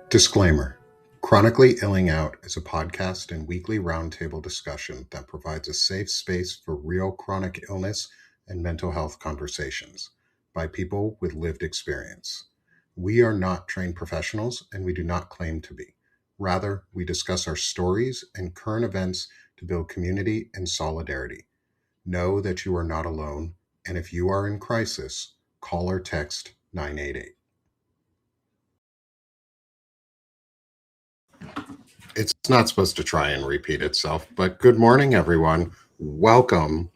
Disclaimer. Chronically Illing Out is a podcast and weekly roundtable discussion that provides a safe space for real chronic illness and mental health conversations by people with lived experience. We are not trained professionals and we do not claim to be. Rather, we discuss our stories and current events to build community and solidarity. Know that you are not alone, and if you are in crisis, call or text 988. It's not supposed to try and repeat itself, but good morning, everyone. Welcome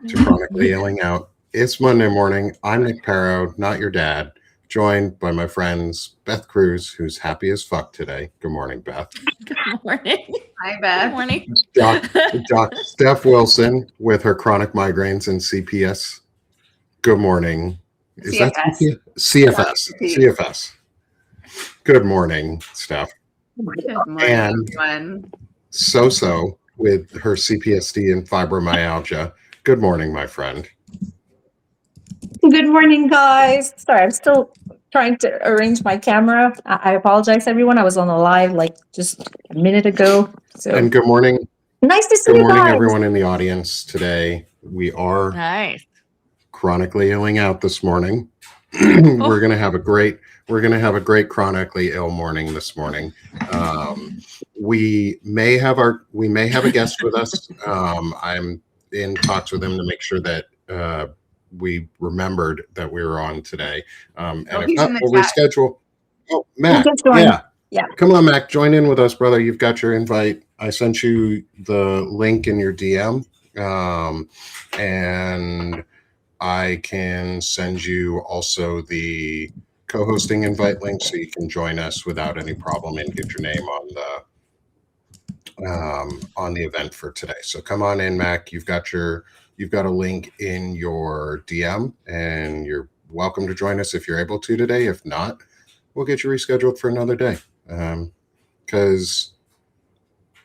to Chronically Illing Out. It's Monday morning. I'm Nick Parrow, not your dad, joined by my friends Beth Cruz, who's happy as fuck today. Good morning, Beth. Good morning. Hi, Beth. Good morning. Doc Steph Wilson with her chronic migraines and CPS. Good morning. Is CFS. that CFS? CFS. Good morning, Steph. Good morning, And everyone. Soso with her CPSD and fibromyalgia. Good morning, my friend. Good morning, guys. Sorry, I'm still trying to arrange my camera. I apologize, everyone. I was on a live like just a minute ago. So And good morning. nice to see Good you morning, guys. everyone in the audience today. We are Nice. chronically illing out this morning. We're gonna have a great chronically ill morning this morning. We may have a guest with us. I'm in talks with him to make sure that we remembered that we were on today. And if he's not, in the we'll chat. reschedule. Oh, Mac. Just join. Yeah. Come on, Mac. Join in with us, brother. You've got your invite. I sent you the link in your DM. And I can send you also the co-hosting invite link so you can join us without any problem and get your name on the event for today. So come on in, Mac. You've got a link in your DM, and you're welcome to join us if you're able to today. If not, we'll get you rescheduled for another day. Because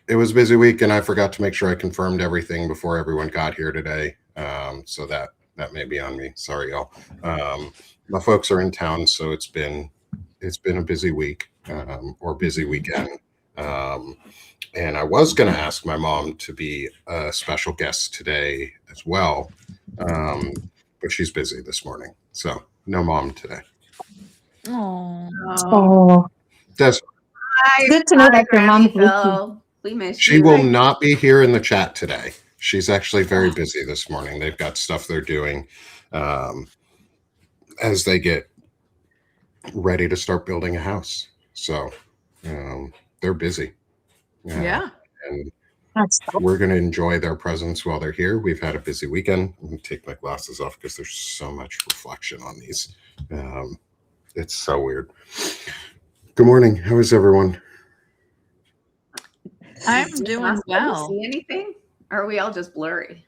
it was a busy week, and I forgot to make sure I confirmed everything before everyone got here today. So that may be on me. Sorry, y'all. My folks are in town, so it's been a busy week or busy weekend. And I was going to ask my mom to be a special guest today as well, but she's busy this morning, so no mom today. Oh, That's good to know that your mom is Phil. We missed you. She will not be here in the chat today. She's actually very busy this morning. They've got stuff they're doing as they get ready to start building a house. So they're busy. Yeah. And we're going to enjoy their presence while they're here. We've had a busy weekend. I'm going to take my glasses off because there's so much reflection on these. It's so weird. Good morning. How is everyone? I'm doing well. See anything? Or are we all just blurry?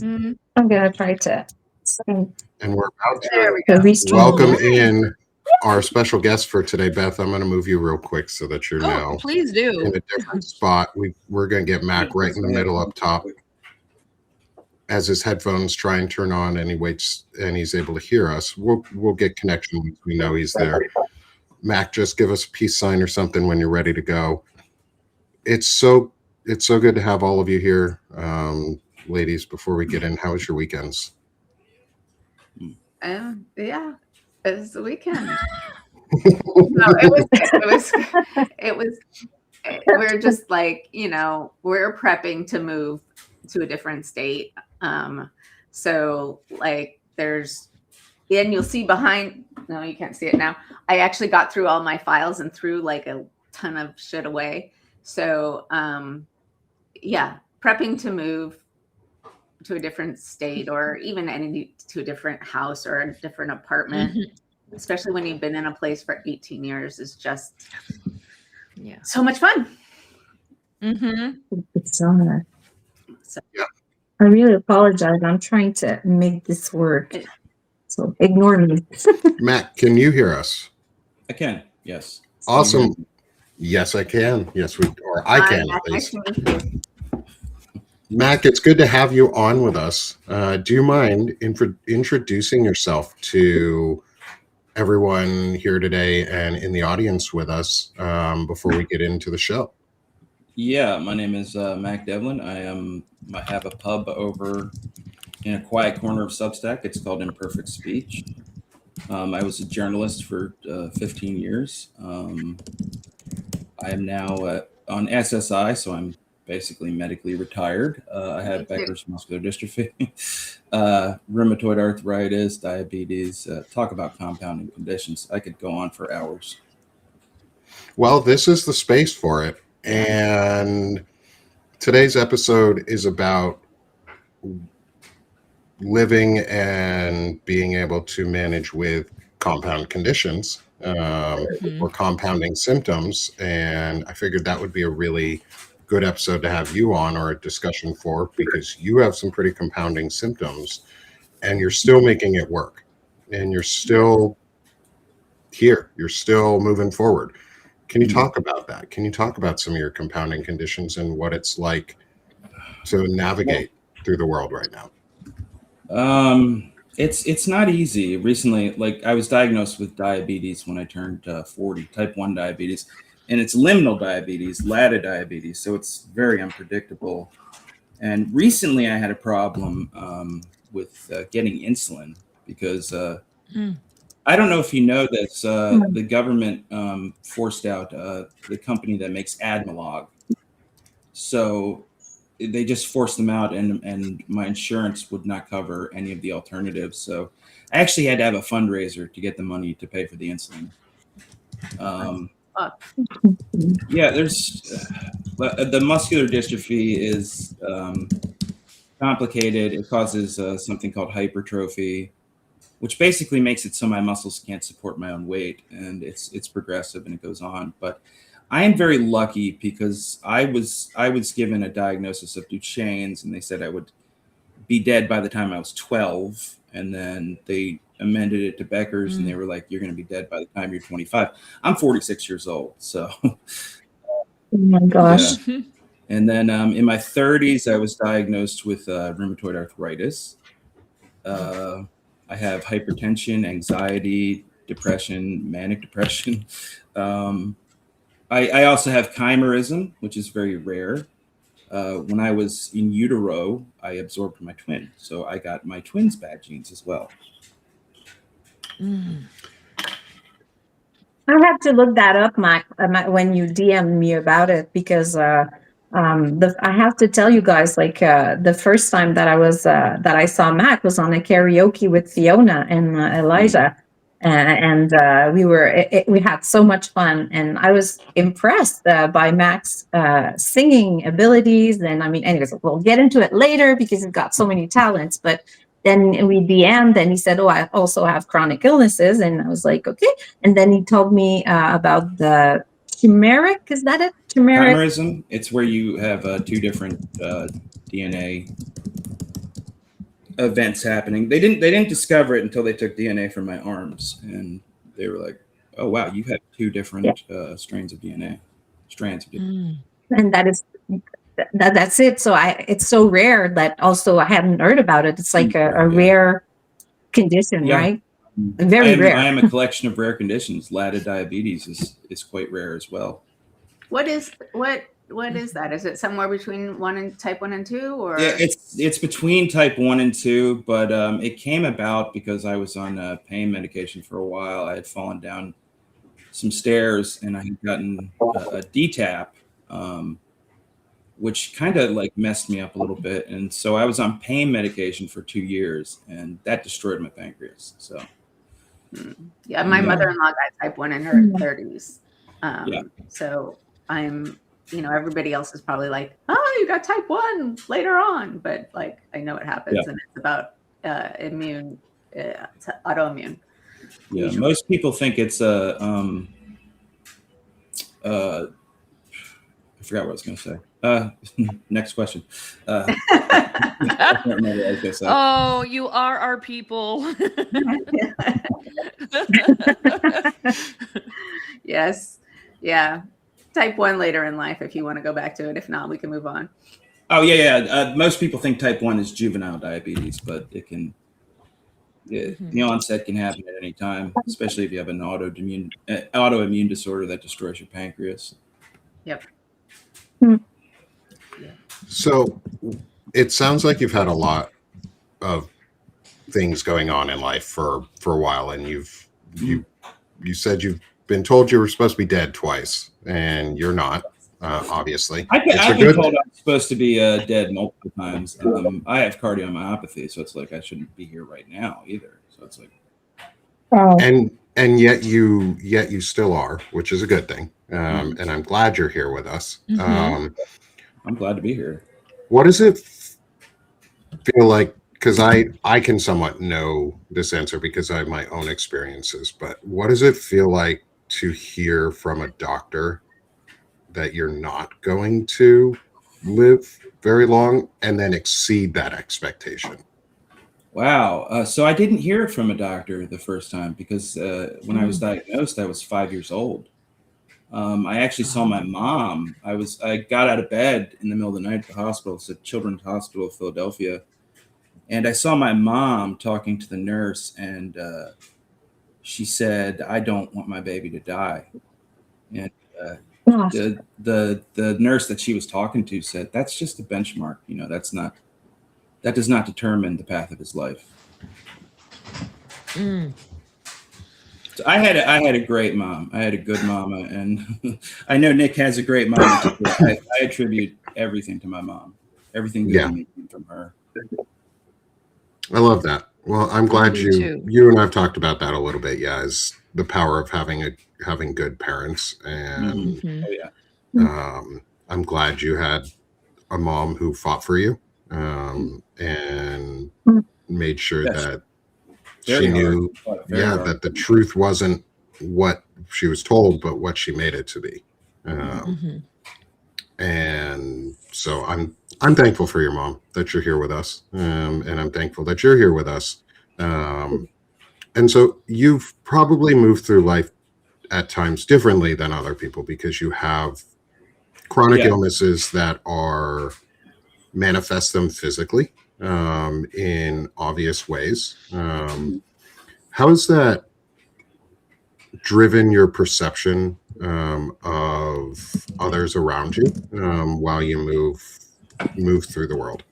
I'm gonna try to. And we're about There to we go. welcome in our special guest for today, Beth. I'm going to move you real quick so that you're now Please do. in a different spot. We're going to get Mac right in the middle up top as his headphones try and turn on and he waits and he's able to hear us. We'll get connection once we know he's there. Mac, just give us a peace sign or something when you're ready to go. It's so good to have all of you here, ladies. Before we get in, how was your weekends? Yeah, it was the weekend. No, it was. We're just like, we're prepping to move to a different state. So like and you'll see behind. No, you can't see it now. I actually got through all my files and threw like a ton of shit away. So yeah, prepping to move to a different state or even to a different house or a different apartment, especially when you've been in a place for 18 years is just so much fun. So, Yeah. I really apologize. I'm trying to make this work. So ignore me. Matt, can you hear us? I can, yes. Awesome. Yes, I can. Yes, I can at Nice least. to meet you. Mac, it's good to have you on with us. Do you mind introducing yourself to everyone here today and in the audience with us before we get into the show? Yeah, my name is Mack Devlin. I have a pub over in a quiet corner of Substack. It's called Imperfect Speech. I was a journalist for 15 years. I am now on SSI, so I'm basically medically retired. I have Becker's muscular dystrophy, rheumatoid arthritis, diabetes, talk about compounding conditions. I could go on for hours. Well, this is the space for it. And today's episode is about living and being able to manage with compound conditions or compounding symptoms. And I figured that would be a really good episode to have you on, or a discussion for, because you have some pretty compounding symptoms and you're still making it work and you're still here. You're still moving forward. Can you talk about that? Can you talk about some of your compounding conditions and what it's like to navigate through the world right now? It's not easy. Recently, like, I was diagnosed with diabetes when I turned 40, type 1 diabetes, and it's liminal diabetes, LADA diabetes, so it's very unpredictable. And recently I had a problem with getting insulin because I don't know if you know this, the government forced out the company that makes Admelog. So they just forced them out, and my insurance would not cover any of the alternatives. So I actually had to have a fundraiser to get the money to pay for the insulin. Yeah, there's the muscular dystrophy is complicated. It causes something called hypertrophy, which basically makes it so my muscles can't support my own weight, and it's progressive and it goes on. But I am very lucky because I was given a diagnosis of Duchenne's, and they said I would be dead by the time I was 12, and then they amended it to Becker's, and they were like, "You're going to be dead by the time you're 25." I'm 46 years old, so. Oh my gosh. Yeah. And then in my 30s, I was diagnosed with rheumatoid arthritis. I have hypertension, anxiety, depression, manic depression. I also have chimerism, which is very rare. When I was in utero, I absorbed my twin. So I got my twin's bad genes as well. I had to look that up, Mac, when you DM'd me about it, because I have to tell you guys, like, the first time that I saw Mac was on a karaoke with Fiona and Elijah, and we had so much fun, and I was impressed by Mac's singing abilities. And I mean, anyways, we'll get into it later because he's got so many talents, but. Then we DM'd, and he said, "Oh, I also have chronic illnesses," and I was like, "Okay." And then he told me about the chimeric. Is that it? Chimerism. It's where you have two different DNA events happening. They didn't discover it until they took DNA from my arms, and they were like, "Oh wow, you have two different strands of DNA." And that's it. So it's so rare that also I hadn't heard about it. It's like a rare condition, right? Very rare. I am a collection of rare conditions. LADA diabetes is quite rare as well. What is that? Is it somewhere between type 1 and 2, or? Yeah, it's between type 1 and 2, but it came about because I was on pain medication for a while. I had fallen down some stairs and I had gotten a DTAP, which kind of like messed me up a little bit. And so I was on pain medication for 2 years, and that destroyed my pancreas. So. Yeah, my mother-in-law got type 1 in her 30s. So I'm, everybody else is probably like, "Oh, you got type 1 later on," but like I know it happens, and it's about autoimmune. Yeah, most people think it's I forgot what I was going to say. Next question. I can't remember what I was going to say. Oh, you are our people. Yes. Yeah. Type 1 later in life, if you want to go back to it. If not, we can move on. Oh, yeah. Most people think type 1 is juvenile diabetes, but it can The onset can happen at any time, especially if you have an autoimmune disorder that destroys your pancreas. Yep. So it sounds like you've had a lot of things going on in life for a while, and you said you've been told you were supposed to be dead twice, and you're not. Obviously, I've been told I'm supposed to be dead multiple times. I have cardiomyopathy, so it's like I shouldn't be here right now either. So it's like, and yet you still are, which is a good thing. And I'm glad you're here with us. I'm glad to be here. What does it feel like? Because I can somewhat know this answer because I have my own experiences, but what does it feel like to hear from a doctor that you're not going to live very long and then exceed that expectation? Wow. So I didn't hear it from a doctor the first time because when I was diagnosed, I was 5 years old. I actually saw my mom. I got out of bed in the middle of the night at the hospital. It's a Children's Hospital of Philadelphia. And I saw my mom talking to the nurse, and she said, "I don't want my baby to die." And the nurse that she was talking to said, "That's just a benchmark. That does not determine the path of his life." So I had a great mom. I had a good mama, and I know Nick has a great mom too. I attribute everything to my mom. Everything good came from her. I love that. Well, I'm glad you and I've talked about that a little bit. Yeah, is the power of having good parents, and I'm glad you had a mom who fought for you, and made sure that she knew, that the truth wasn't what she was told, but what she made it to be. And so I'm thankful for your mom, that you're here with us, and I'm thankful that you're here with us. And so you've probably moved through life at times differently than other people because you have chronic illnesses that are manifest them physically in obvious ways. How has that driven your perception of others around you while you move through the world?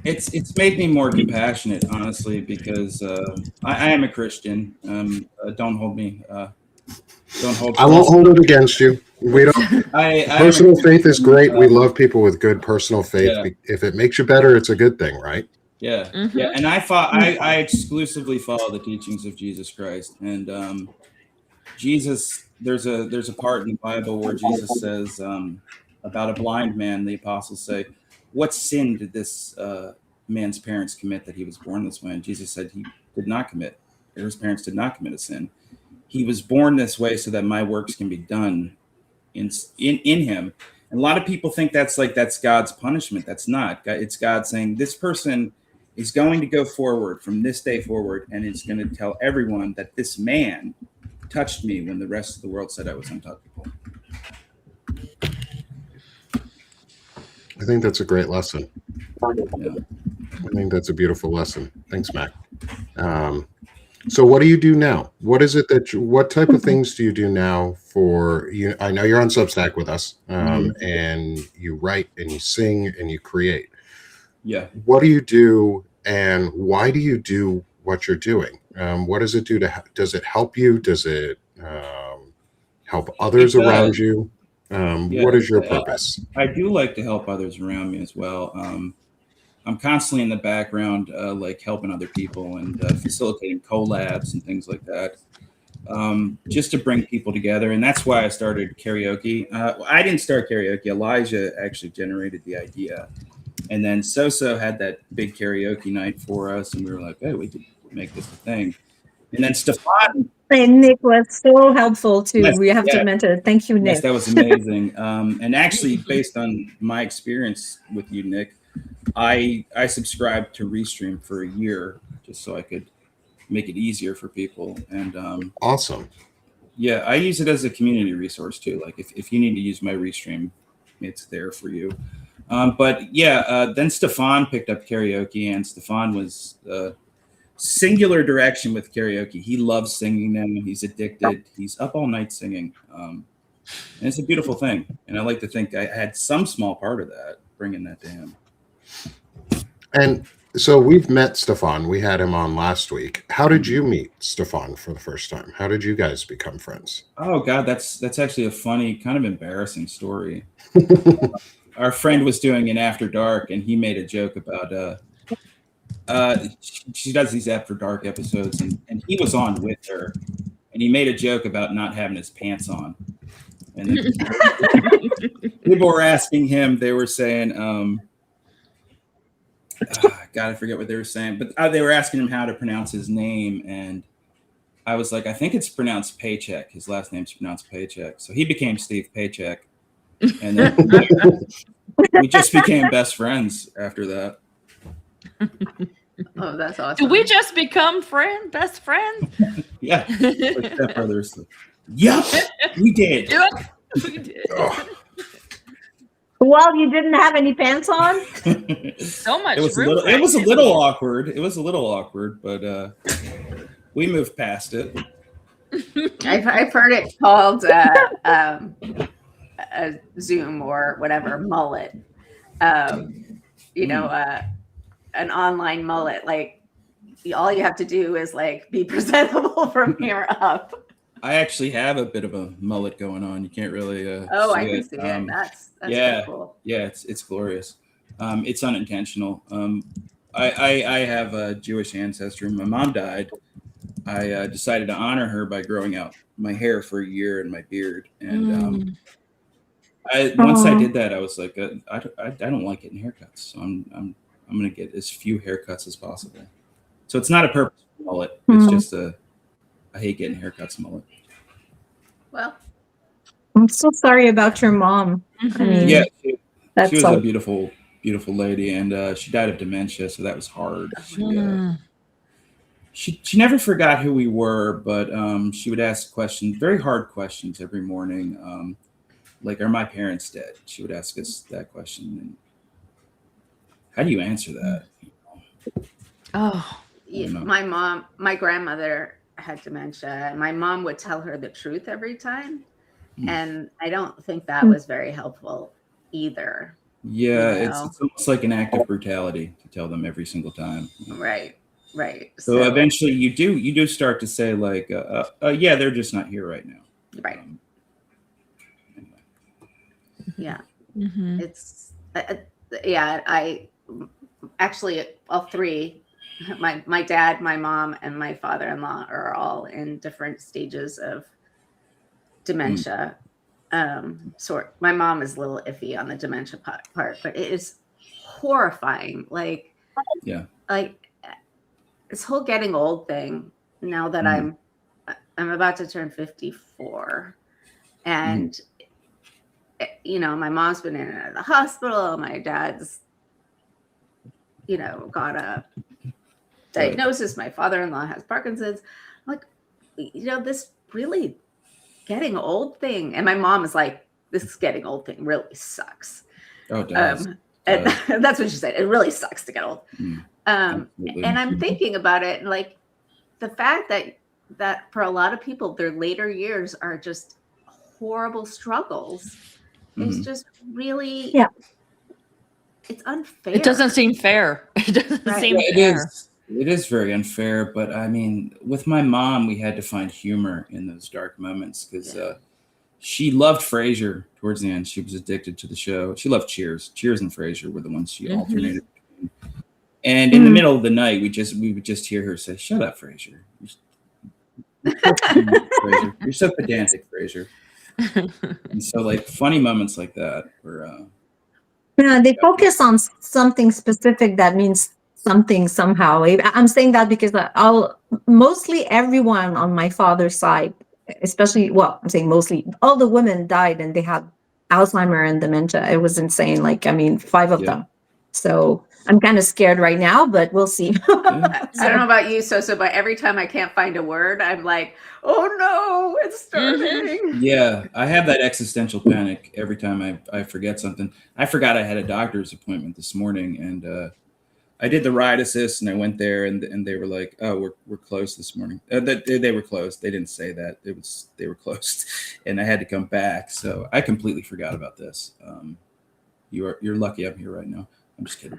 It's made me more compassionate, honestly, because I am a Christian. Don't hold me. Don't hold. I won't hold it against you. We don't. Personal faith is great. We love people with good personal faith. Yeah. If it makes you better, it's a good thing, right? Yeah, yeah. And I exclusively follow the teachings of Jesus Christ, and Jesus. There's a part in the Bible where Jesus says about a blind man. The apostles say, "What sin did this man's parents commit that he was born this way?" And Jesus said he did not commit. His parents did not commit a sin. He was born this way so that my works can be done in him. And a lot of people think that's God's punishment. That's not. It's God saying this person is going to go forward from this day forward, and is going to tell everyone that this man touched me when the rest of the world said I was untouchable. I think that's a great lesson. Yeah. I think that's a beautiful lesson. Thanks, Mac. So what do you do now? What is it what type of things do you do now for you? I know you're on Substack with us, and you write and you sing and you create. Yeah. What do you do, and why do you do what you're doing? What does it do does it help you? Does it help others around you? What is your purpose? I do like to help others around me as well. I'm constantly in the background, helping other people and facilitating collabs and things like that, just to bring people together. And that's why I started karaoke. I didn't start karaoke. Elijah actually generated the idea. And then Soso had that big karaoke night for us. And we were like, hey, we could make this a thing. And then Stefan. And Nick was so helpful too. Yes, we have to mention. Thank you, Nick. Yes, that was amazing. And actually, based on my experience with you, Nick, I subscribed to Restream for a year just so I could make it easier for people. And awesome. Yeah, I use it as a community resource too. Like if you need to use my Restream, it's there for you. But then Stefan picked up karaoke, and Stefan was singular direction with karaoke. He loves singing them. He's addicted. He's up all night singing. And it's a beautiful thing. And I like to think I had some small part of that, bringing that to him. And so we've met Stefan. We had him on last week. How did you meet Stefan for the first time? How did you guys become friends? Oh God, that's actually a funny, kind of embarrassing story. Our friend was doing an After Dark, and he made a joke about she does these After Dark episodes, and he was on with her, and he made a joke about not having his pants on. And then people were asking him, they were saying, God, I forget what they were saying, but they were asking him how to pronounce his name, and I was like, I think it's pronounced Paycheck. His last name's pronounced Paycheck. So he became Steve Paycheck, and then we just became best friends after that. Oh, that's awesome. Do we just become best friends? Yeah, like stepbrothers. Yep, we did. Yep, we did. Well, you didn't have any pants on? So much It was room. a little awkward. It was a little awkward, but we moved past it. I've heard it called a Zoom or whatever mullet. You know, an online mullet. Like all you have to do is like be presentable from here up. I actually have a bit of a mullet going on. You can't really. Oh, I can see it. That's yeah, pretty cool. Yeah, it's glorious. It's unintentional. I have a Jewish ancestry. My mom died. I decided to honor her by growing out my hair for a year and my beard. And once I did that, I was like, I don't like getting haircuts, so I'm gonna get as few haircuts as possible. So it's not a purposeful mullet. It's just I hate getting haircuts mullet. Well, I'm so sorry about your mom. I mean, yeah, she was all. a beautiful, beautiful lady, and she died of dementia, so that was hard. She never forgot who we were, but she would ask questions, very hard questions every morning. Like, are my parents dead? She would ask us that question. And how do you answer that? Oh, yeah, my grandmother had dementia, and my mom would tell her the truth every time. And I don't think that was very helpful either. Yeah, you know? it's almost like an act of brutality to tell them every single time. Right. So eventually you do start to say like, yeah, they're just not here right now. Right. Anyway. Yeah. mm-hmm. It's I actually all three, my dad, my mom, and my father-in-law are all in different stages of dementia. My mom is a little iffy on the dementia part, but it is horrifying. Like this whole getting old thing. Now that I'm about to turn 54, and you know, my mom's been in and out of the hospital. My dad's, you know, got a diagnosis. My father-in-law has Parkinson's. I'm like, you know, this really getting old thing. And my mom is like, this getting old thing really sucks. Oh, it does. And that's what she said. It really sucks to get old. And I'm thinking about it, and like the fact that for a lot of people, their later years are just horrible struggles. It's just really, it's unfair. It doesn't seem fair. It doesn't seem fair. It is very unfair, but I mean, with my mom, we had to find humor in those dark moments because she loved Frasier towards the end. She was addicted to the show. She loved Cheers. Cheers and Frasier were the ones she alternated between. And in the middle of the night, we would just hear her say, "Shut up, Frasier. You're so pedantic, Frasier." And so, like, funny moments like that were. They focus on something specific that means something somehow. I'm saying that because mostly everyone on my father's side, especially, I'm saying mostly, all the women died and they had Alzheimer and dementia. It was insane. Like, I mean, 5 of them. So I'm kind of scared right now, but we'll see. I don't know about you, Soso, but every time I can't find a word, I'm like, oh no, it's starting. Yeah, I have that existential panic every time I forget something. I forgot I had a doctor's appointment this morning, and I did the ride assist, and I went there, and they were like, "Oh, we're closed this morning." They were closed. They didn't say that. They were closed, and I had to come back. So I completely forgot about this. You're lucky I'm here right now. I'm just kidding.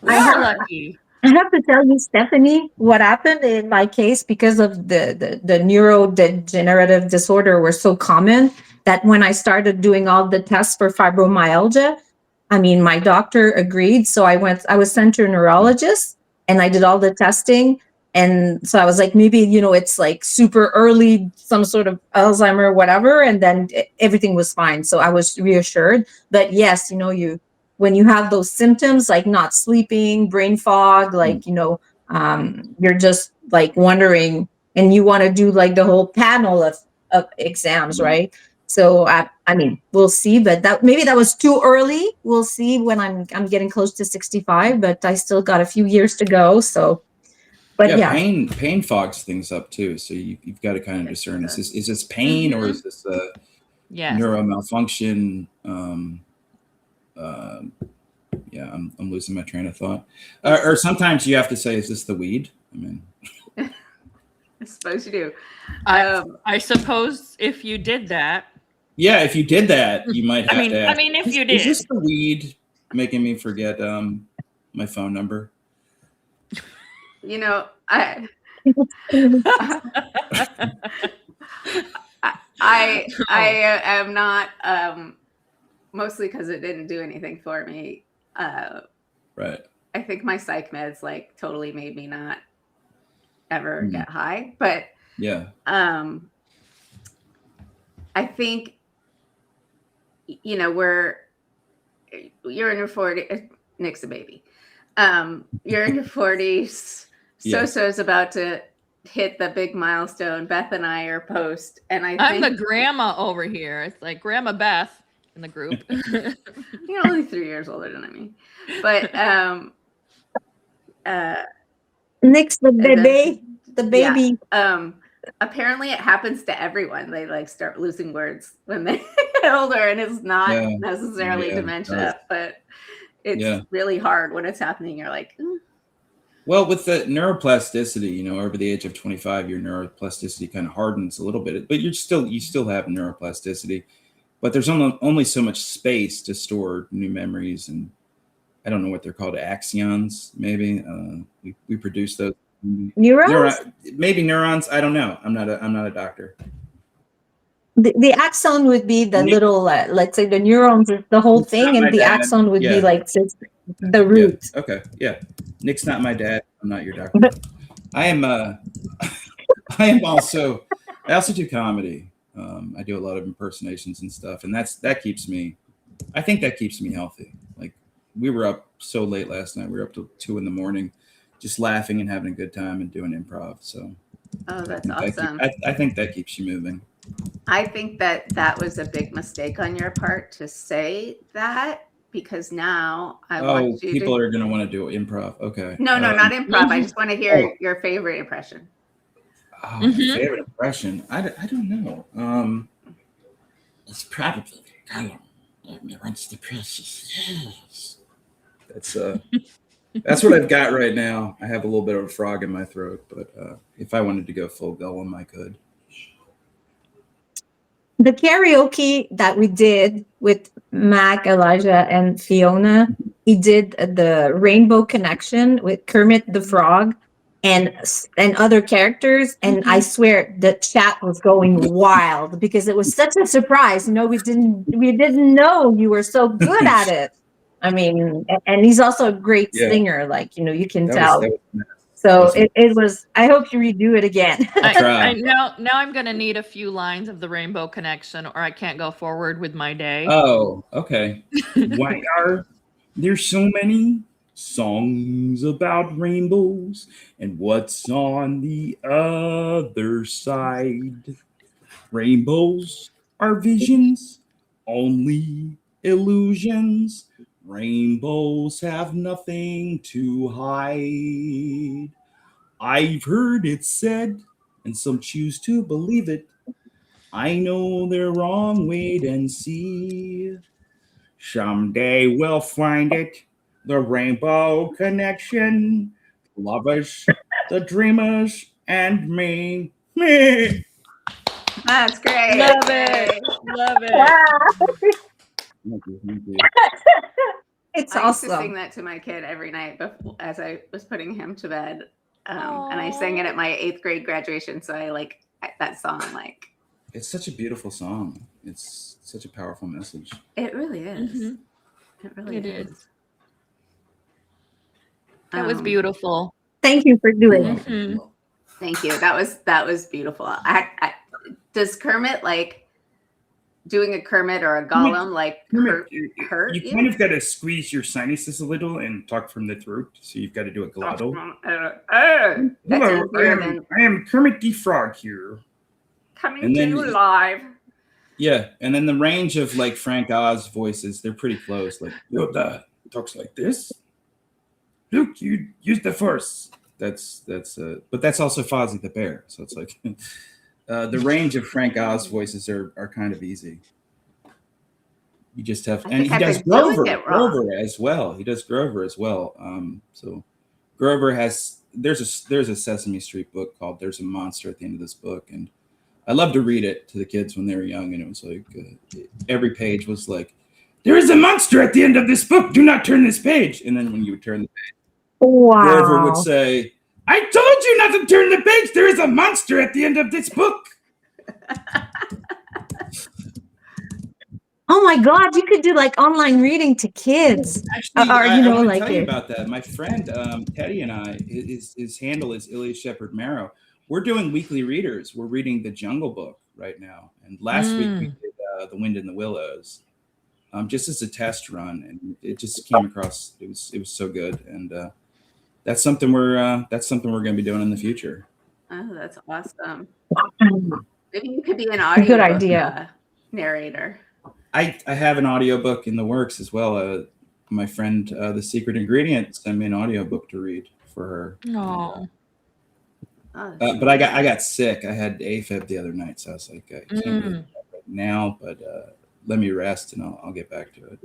We're lucky. I have to tell you, Stephanie, what happened in my case because of the neurodegenerative disorder were so common that when I started doing all the tests for fibromyalgia, I mean, my doctor agreed. So I was sent to a neurologist and I did all the testing. And so I was like, maybe, it's like super early, some sort of Alzheimer or whatever. And then everything was fine. So I was reassured. But yes, when you have those symptoms, like not sleeping, brain fog, like, you're just like wondering, and you want to do like the whole panel of exams, right? So I mean, we'll see, but maybe that was too early. We'll see when I'm getting close to 65, but I still got a few years to go. So, but yeah. Pain fogs things up too. So you've got to kind of discern: is this pain or is this a neuro malfunction? Yeah, I'm losing my train of thought. Or sometimes you have to say, "Is this the weed?" I mean, I suppose you do. I suppose if you did that. Yeah, if you did that, you might have to ask, I mean, if you did. Is this the weed making me forget my phone number? I am not, mostly because it didn't do anything for me. Right. I think my psych meds like totally made me not ever get high, but yeah. I think, you're in your 40s, Nick's a baby. You're in your 40s. Soso's about to hit the big milestone. Beth and I are post, and I'm the grandma over here. It's like Grandma Beth in the group. You're only 3 years older than me, but Nick's the baby. Yeah. Apparently it happens to everyone. They like start losing words when they get older, and it's not necessarily dementia, but it's really hard when it's happening. You're like, Well, with the neuroplasticity, over the age of 25, your neuroplasticity kind of hardens a little bit, but you still have neuroplasticity, but there's only so much space to store new memories, and I don't know what they're called, axions, maybe. We produce those. Neurons? Maybe neurons. I don't know. I'm not a doctor. The axon would be the little, let's say the neurons is the whole thing, and the axon would be like the root. Yeah. Okay. Yeah. Nick's not my dad. I'm not your doctor. I am. I also do comedy. I do a lot of impersonations and stuff, and that keeps me. I think that keeps me healthy. Like, we were up so late last night. We were up till 2 a.m. just laughing and having a good time and doing improv. So, that's awesome. I think that keeps you moving. I think that was a big mistake on your part to say that, because now I want you people are going to want to do improv. Okay. No, not improv. I just want to hear your favorite impression. Favorite impression? I don't know. It's probably everyone's the precious. Yes. That's what I've got right now. I have a little bit of a frog in my throat, but if I wanted to go full Gollum, I could. The karaoke that we did with Mac, Elijah, and Fiona, he did the Rainbow Connection with Kermit the Frog and other characters, and I swear the chat was going wild because it was such a surprise. We didn't know you were so good at it. I mean, and he's also a great singer, like, you can tell. So it was, I hope you redo it again. Now I'm going to need a few lines of the Rainbow Connection, or I can't go forward with my day. Oh, okay. Why are there so many songs about rainbows, and what's on the other side? Rainbows are visions, only illusions. Rainbows have nothing to hide. I've heard it said, and some choose to believe it. I know they're wrong, wait and see. Someday we'll find it. the rainbow connection, lovers, the dreamers, and me. Me. That's great. Love it. Love it. Wow. Thank you. It's I used to sing awesome. that to my kid every night as I was putting him to bed. And I sang it at my 8th grade graduation. So I like that song. Like, It's such a beautiful song. It's such a powerful message. it really is. Mhm. It really It is. is. That was beautiful. Thank you for doing it. Mhm. Thank you. That was beautiful. Does Kermit, like doing a Kermit or a Gollum, like hurt You you? kind of got to squeeze your sinuses a little and talk from the throat. So you've got to do a glottal. That's Hello, easier than I am Kermit the Frog here. coming And to then you live. Yeah, and then the range of like Frank Oz voices, they're pretty close. Like Yoda talks like this. Luke, you use the Force. But that's also Fozzie the Bear. So it's like the range of Frank Oz voices are kind of easy. You just have, and he does Grover as well. He does Grover as well. So Grover has there's a Sesame Street book called "There's a Monster" at the end of this book, and I love to read it to the kids when they were young, and it was like every page was like, "There is a monster at the end of this book. Do not turn this page." And then when you would turn the page, Grover would say, "I told you not to turn the page. There is a monster at the end of this book." Oh my God, you could do like online reading to kids. Actually, Or, I you know, want to like tell you it. about that. My friend Teddy and I, his handle is Ilya Shepherd Marrow. We're doing weekly readers. We're reading the Jungle Book right now, and last week we did The Wind in the Willows, just as a test run, and it just came across. It was so good, and that's something we're going to be doing in the future. Oh, that's awesome. Maybe you could be an audio Good idea. Narrator. I have an audiobook in the works as well. My friend, The Secret Ingredient, sent me an audiobook to read for her. No. But I got sick. I had AFib the other night, so I was like, I can't really do that right now, but let me rest and I'll get back to it.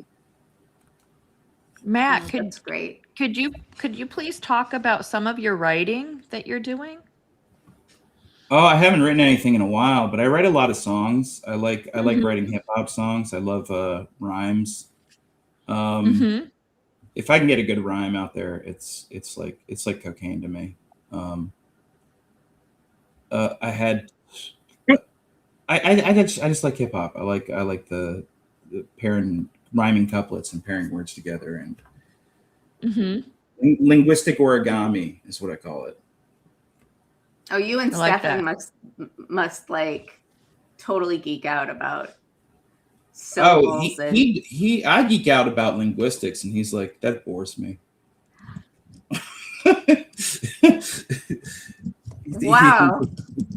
Matt, That's great. could you please talk about some of your writing that you're doing? Oh, I haven't written anything in a while, but I write a lot of songs. I like writing hip hop songs. I love rhymes. If I can get a good rhyme out there, it's like cocaine to me. I just like hip hop. I like the pairing rhyming couplets and pairing words together, and linguistic origami is what I call it. Oh, you and I like Stefan must like totally geek out about syllables. I geek out about linguistics, and he's like, that bores me. Wow.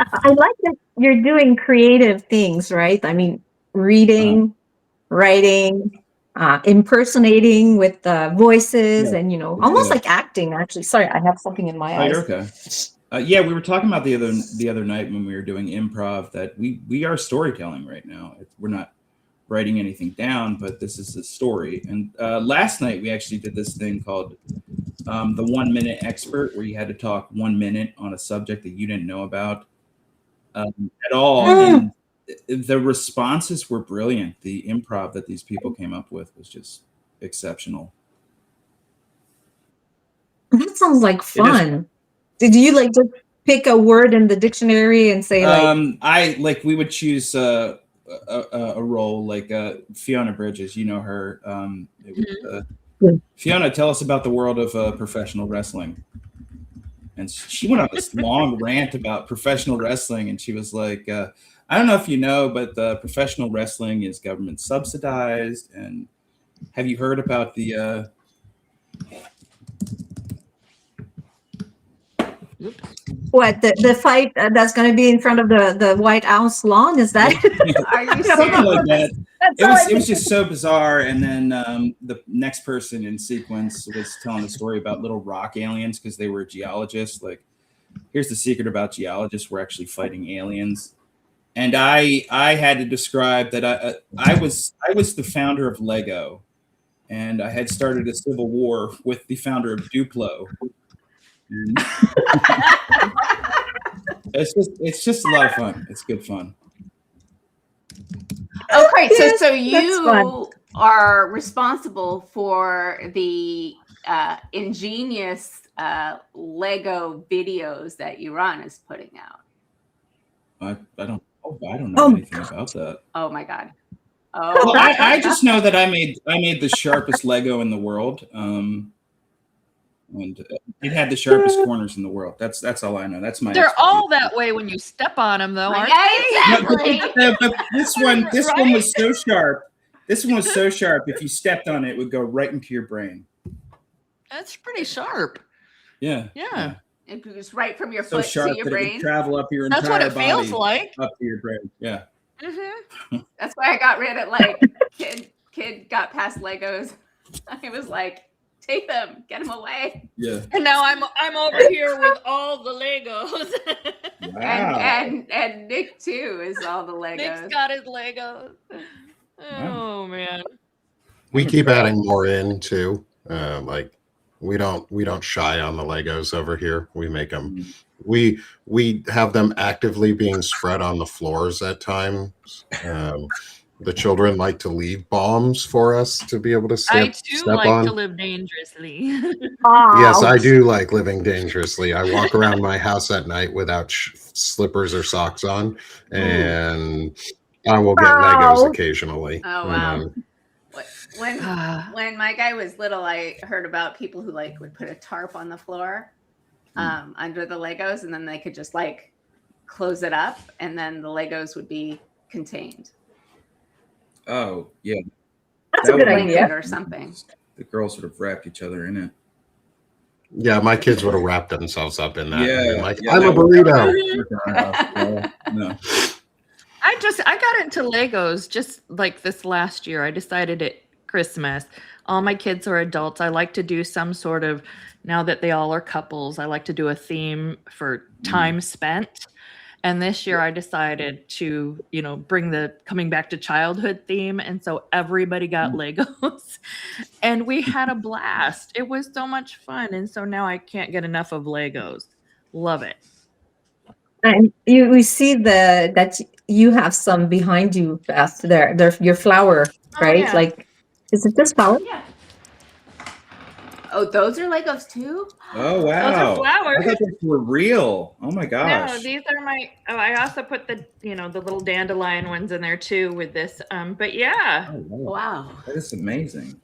I like that you're doing creative things, right? I mean, reading, writing, impersonating with voices, and almost like acting. Actually, sorry, I have something in my eyes. You're okay. Yeah, we were talking about the other night when we were doing improv that we are storytelling right now. We're not writing anything down, but this is a story. And last night we actually did this thing called the 1 minute expert, where you had to talk 1 minute on a subject that you didn't know about at all. And the responses were brilliant. The improv that these people came up with was just exceptional. That sounds like fun. Did you like just pick a word in the dictionary and say like? We would choose a role like Fiona Bridges. You know her. Fiona, tell us about the world of professional wrestling. And she went on this long rant about professional wrestling, and she was like, I don't know if you know, but professional wrestling is government subsidized. And have you heard about the what the fight that's going to be in front of the White House lawn? Is that? Are you something like serious? that? It was just so bizarre. And then the next person in sequence was telling a story about little rock aliens because they were geologists. Like, here's the secret about geologists: we're actually fighting aliens. And I had to describe that I was the founder of Lego, and I had started a civil war with the founder of Duplo. And it's just a lot of fun. It's good fun. Okay, Yes, so that's you fun. are responsible for the ingenious Lego videos that Iran is putting out. I don't know anything about that. Oh my God. Well, Oh, I just know that I made the sharpest Lego in the world, and it had the sharpest corners in the world. That's all I know. That's my. They're expertise. all that way when you step on them, though, aren't yeah, they? exactly. But this one Right? was so sharp. This one was so sharp. If you stepped on it, it would go right into your brain. That's pretty sharp. Yeah. Yeah. It goes right from your So foot sharp to your that it would brain. travel up your That's entire what it body, feels like. up to your brain. Yeah. Mm-hmm. That's why I got rid of like kid got past Legos. I was like, take them, get them away. Yeah. And now I'm over here with all the Legos. Wow. And Nick too is all the Legos. Nick's got his Legos. Oh man. We keep adding more in too. Like we don't shy on the Legos over here. We make them. We have them actively being spread on the floors at times. The children like to leave bombs for us to be able to I step too like on. to live dangerously. Yes, I do like living dangerously. I walk around my house at night without slippers or socks on, and I will get Legos occasionally. Oh wow. When my guy was little, I heard about people who like would put a tarp on the floor under the Legos, and then they could just like close it up, and then the Legos would be contained. Oh yeah. That's a good Blanket idea. or something. The girls would have wrapped each other in it. Yeah, my kids would have wrapped themselves up in that. Yeah, Like, yeah, I'm a that burrito. No. I got into Legos just like this last year. I decided at Christmas, all my kids are adults. I like to do some sort of, now that they all are couples, I like to do a theme for time spent. And this year I decided to, bring the coming back to childhood theme. And so everybody got Legos and we had a blast. It was so much fun. And so now I can't get enough of Legos. Love it. And we see that you have some behind you, Beth. They're your flower, right? Yeah. Like, is it this flower? Yeah. Oh, those are Legos too? Oh wow. Those are flowers. I thought those were real. Oh my gosh. No, these are I also put the little dandelion ones in there too with this. But yeah. Oh, Wow. That is amazing.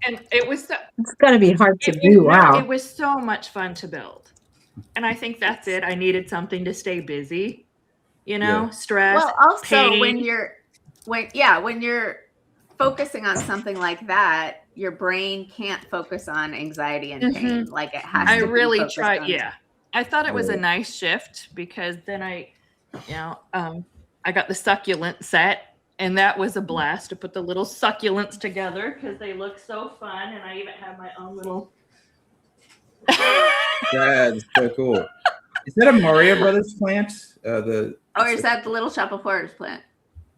And it was It's gotta be hard to do. Wow. It was so much fun to build. And I think that's it. I needed something to stay busy, stress. Well, also pain. when you're focusing on something like that, your brain can't focus on anxiety and pain. Like it has to. I really focused tried. on- Yeah. I thought it was a nice shift because then I got the succulent set, and that was a blast to put the little succulents together because they look so fun. And I even have my own little. That's so cool. Is that a Mario Brothers plant? Or is that the Little Shop of Horrors plant?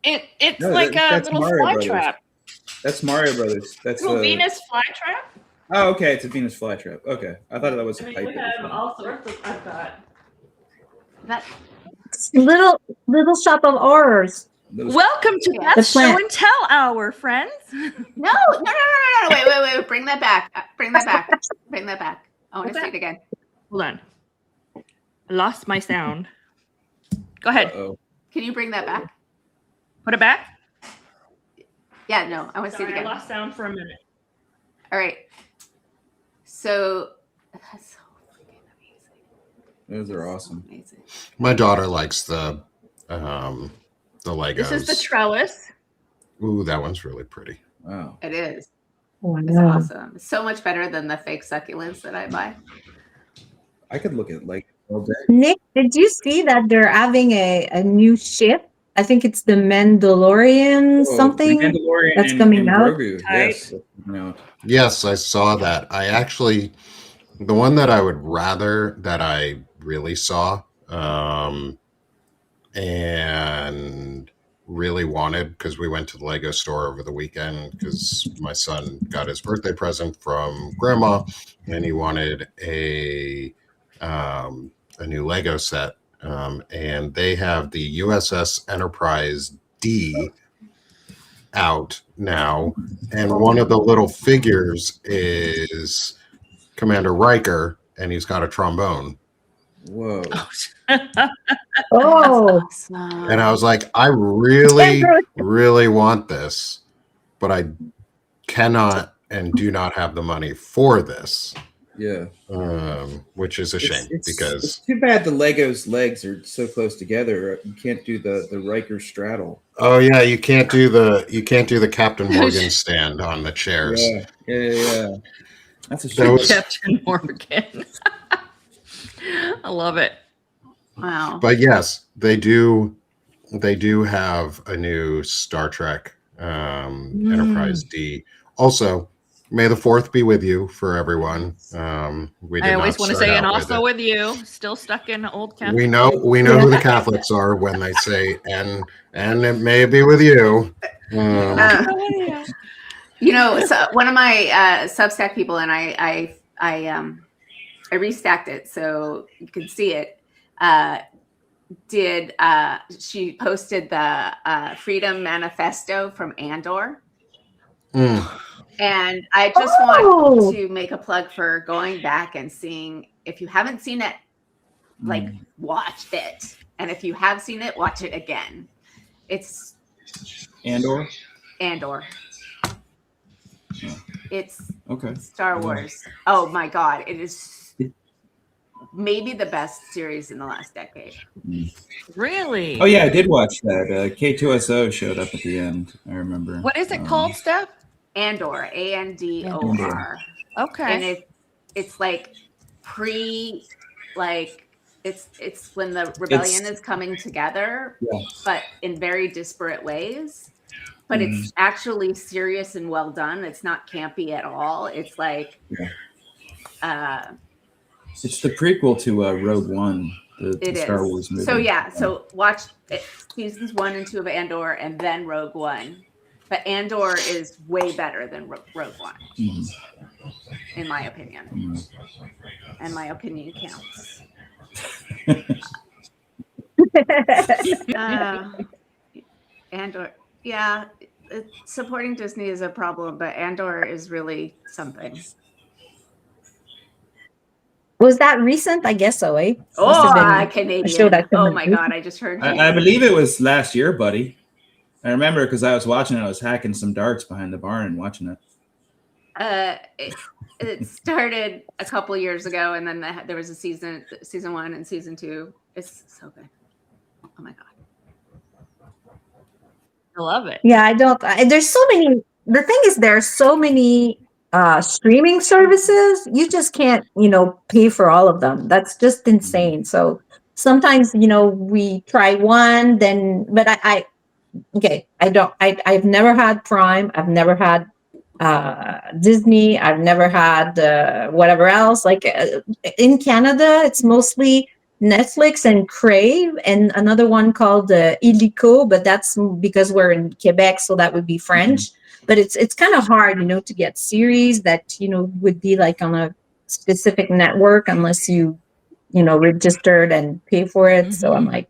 It's No, like that's a little Mario fly Brothers. trap. That's Mario Brothers. That's Little Venus flytrap. Oh, okay. It's a Venus flytrap. Okay, I thought that was a I mean, pipe. we have all sorts of. I've got. That Little shop of horrors. Welcome to Yeah. Beth's The Show plant. and Tell Hour, friends. no. Wait. Bring that back. Bring that back. I want to see it again. Hold on. I lost my sound. Go ahead. Oh, Can you bring that back? Put it back. Yeah, no, I want to see it Sorry, I again. lost sound for a minute. All right. So that's so freaking amazing. those are awesome. Amazing. My daughter likes the Legos. This is the trellis. Ooh, that one's really pretty. Wow. It is. Oh, It's no. awesome. It's so much better than the fake succulents that I buy. I could look at like all day. Nick, did you see that they're having a new ship? I think it's the Mandalorian Oh, something. The Mandalorian that's and, coming and out? Grogu. Type. Yes. that's coming out. Yes, I saw that. The one that I would rather that I really saw and really wanted, because we went to the Lego store over the weekend because my son got his birthday present from grandma, and he wanted a new Lego set. And they have the USS Enterprise D out now, and one of the little figures is Commander Riker, and he's got a trombone. Whoa. Oh, And I was like, I really, really want this, but I cannot and do not have the money for this. Yeah. Which is a shame, because it's too bad the Lego's legs are so close together. You can't do the Riker straddle. oh yeah, you can't do the Captain Morgan stand on the chairs. Yeah. That's a That shame. was- Captain Morgan. I love it. Wow. But yes, they do have a new Star Trek Enterprise D. Also, may the 4th be with you for everyone. We did I always not want to start say, and out with also it. with you, still stuck in old Catholic. We know who the Catholics are when they say and it may be with you. You know, so one of my Substack people, and I restacked it so you can see it. She posted the Freedom Manifesto from Andor. And I just want to make a plug for going back and seeing, if you haven't seen it, like watch it. And if you have seen it, watch it again. It's Andor. It's Okay. Star Wars. Oh my God. It is maybe the best series in the last decade. Really? Oh yeah, I did watch that. K2SO showed up at the end. I remember. What is it called, Steph? Andor, Andor. Okay. And it's like it's when the rebellion is coming together, but in very disparate ways. But it's actually serious and well done. It's not campy at all. It's like it's the prequel to Rogue One, the Star Wars movie. So so watch seasons 1 and 2 of Andor, and then Rogue One. But Andor is way better than Rogue One, in my opinion. And my opinion counts. Andor, yeah, supporting Disney is a problem, but Andor is really something. was that recent? I guess so, eh? Canadian. Oh my God, I just heard. I believe it was last year, buddy. I remember because I was watching it. I was hacking some darts behind the barn and watching it. It started a couple years ago, and then there was a season 1 and season 2. It's so good. Oh my God. I love it. Yeah, I don't. There's so many. The thing is, there are so many streaming services. You just can't, pay for all of them. That's just insane. So sometimes, we try one, but I've never had Prime. I've never had Disney. I've never had whatever else. Like in Canada, it's mostly Netflix and Crave, and another one called Illico, but that's because we're in Quebec, so that would be French. But it's kind of hard, to get series that would be like on a specific network unless you registered and pay for it. So I'm like,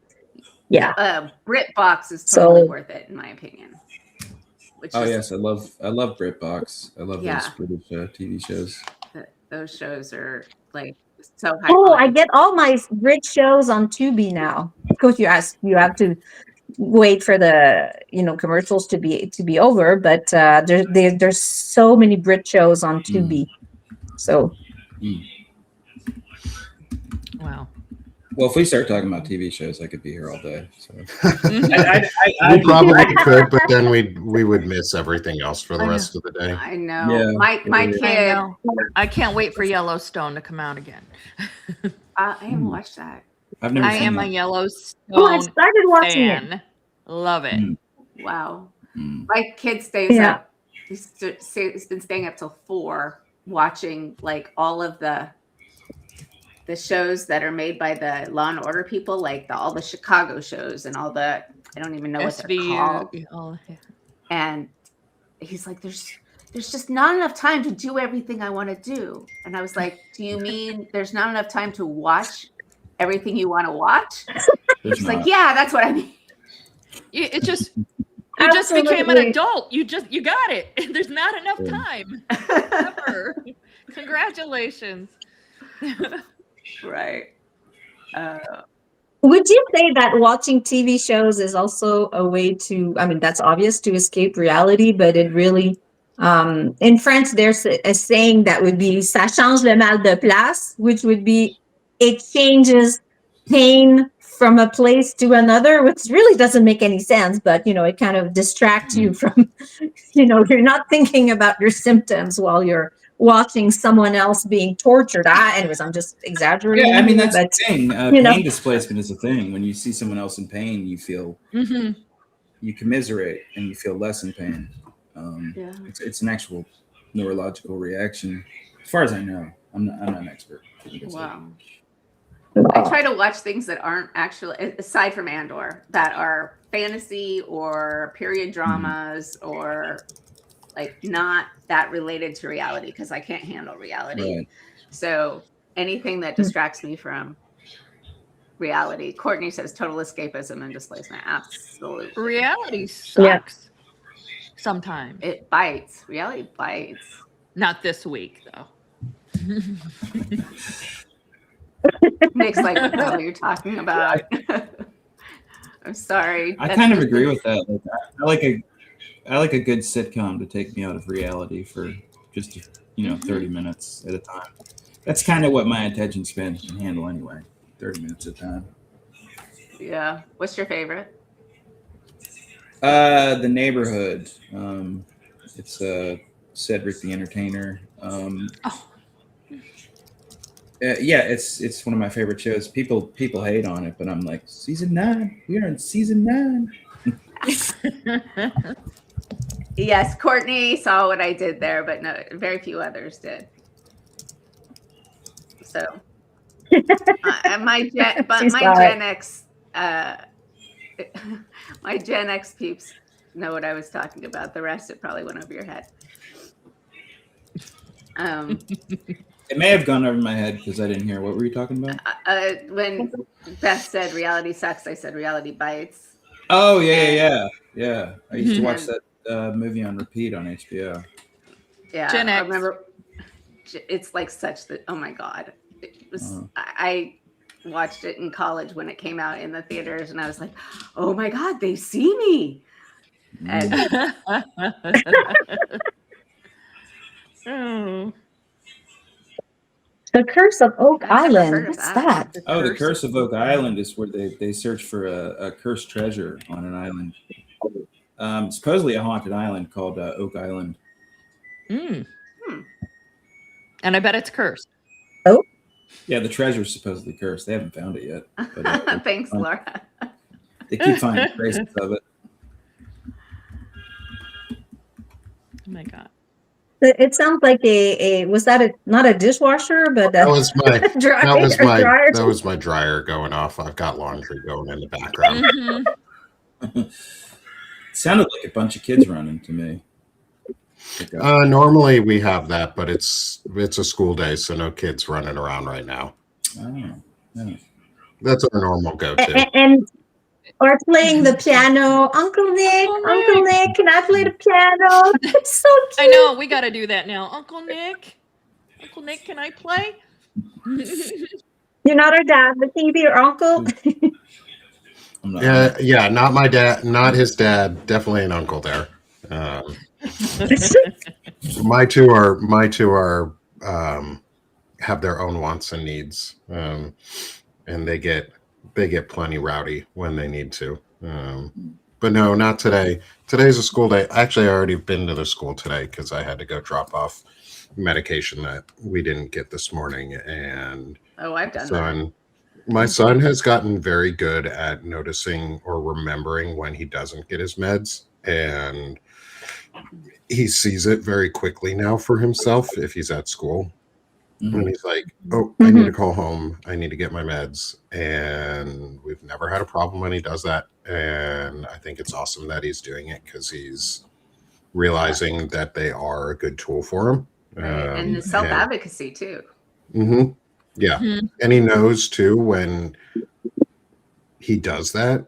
yeah. BritBox is totally worth it, in my opinion. Yes, I love BritBox. I love those British TV shows. Those shows are like so high. Oh, I get all my Brit shows on Tubi now. Of course, you have to wait for the commercials to be over, but there's so many Brit shows on Tubi. So. Wow. Well, if we start talking about TV shows, I could be here all day. So. We probably could, but then we would miss everything else for the rest of the day. I know. Yeah. My kid. I can't wait for Yellowstone to come out again. I haven't watched that. I've never I seen am that. a Yellowstone I started watching it. fan. Love it. Wow. My kid stays up. He's been staying up till 4 watching like all of the the shows that are made by the Law and Order people, like all the Chicago shows and all the, I don't even know what they're called. And he's like, there's just not enough time to do everything I want to do. And I was like, do you mean there's not enough time to watch everything you want to watch? He's like, yeah, that's what I mean. It just you just became an adult. You got it. There's not enough time. Ever. Congratulations. Right. Would you say that watching TV shows is also a way to, I mean, that's obvious, to escape reality, but it really, in French, there's a saying that would be, ça change le mal de place, which would be, it changes pain from a place to another, which really doesn't make any sense, but, you know, it kind of distracts you from, you know, you're not thinking about your symptoms while you're watching someone else being tortured. Anyways, I'm just exaggerating. Yeah, I mean, that's the thing. Pain know. Displacement is a thing. When you see someone else in pain, you feel, you commiserate and you feel less in pain. It's an actual neurological reaction. As far as I know, I'm not an expert. Wow. I try to watch things that aren't actually, aside from Andor, that are fantasy or period dramas or like not that related to reality, because I can't handle reality. Right. So anything that distracts me from reality. Courtney says total escapism and displacement. Absolutely. Reality sucks. Sometimes. It bites. Reality bites. Not this week, though. Nick's like, what the hell you're talking about? I'm sorry. I kind of agree with that. Like, I like a good sitcom to take me out of reality for just 30 minutes at a time. That's kind of what my attention span can handle anyway. 30 minutes at a time. Yeah. What's your favorite? The Neighborhood. It's Cedric the Entertainer. It's one of my favorite shows. People hate on it, but I'm like, season 9. We're in season 9. Yes, Courtney saw what I did there, but no, very few others did. So, my Gen X peeps know what I was talking about. The rest, it probably went over your head. It may have gone over my head because I didn't hear. What were you talking about? When Beth said reality sucks, I said reality bites. Oh, yeah. I used to watch that movie on repeat on HBO. Yeah, Gen X. I remember. It's like such that. Oh my god, it was. I watched it in college when it came out in the theaters, and I was like, oh my god, they see me. And The Curse of Oak I've never heard Island. of What's that. that? The Curse of Oak Island is where they search for a cursed treasure on an island. Supposedly a haunted island called Oak Island. And I bet it's cursed. Oh. Yeah, the treasure's supposedly cursed. They haven't found it yet. But Thanks, Laura. They keep finding traces of it. Oh my god. It sounds like was that not a dishwasher, but That was my dryer. that was my dryer going off. I've got laundry going in the background. It sounded like a bunch of kids running to me. Normally we have that, but it's a school day, so no kids running around right now. Oh, yeah. That's our normal go-to. And or playing the piano. Uncle Nick, can I play the piano? It's so cute. I know, we got to do that now. Uncle Nick, can I play? You're not our dad, but can you be your uncle? Yeah, not my dad, not his dad. Definitely an uncle there. My two are have their own wants and needs, and they get plenty rowdy when they need to. But no, not today. Today's a school day. Actually, I already been to the school today because I had to go drop off medication that we didn't get this morning. And I've done that. My son has gotten very good at noticing or remembering when he doesn't get his meds, and he sees it very quickly now for himself if he's at school. And he's like, oh, I need to call home. I need to get my meds. And we've never had a problem when he does that. And I think it's awesome that he's doing it because he's realizing that they are a good tool for him. Right. And the self-advocacy too. Yeah. And he knows too, when he does that,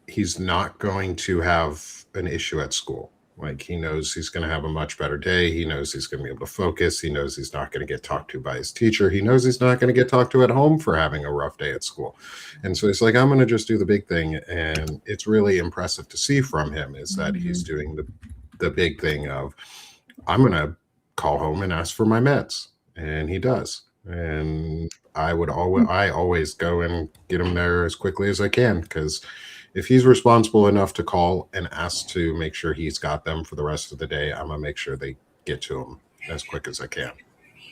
he's not going to have an issue at school. Like, he knows he's going to have a much better day. He knows he's going to be able to focus. He knows he's not going to get talked to by his teacher. He knows he's not going to get talked to at home for having a rough day at school. And so he's like, I'm going to just do the big thing. And it's really impressive to see from him is that he's doing the big thing of, I'm going to call home and ask for my meds. And he does. And I always go and get him there as quickly as I can, because if he's responsible enough to call and ask to make sure he's got them for the rest of the day, I'm gonna make sure they get to him as quick as I can.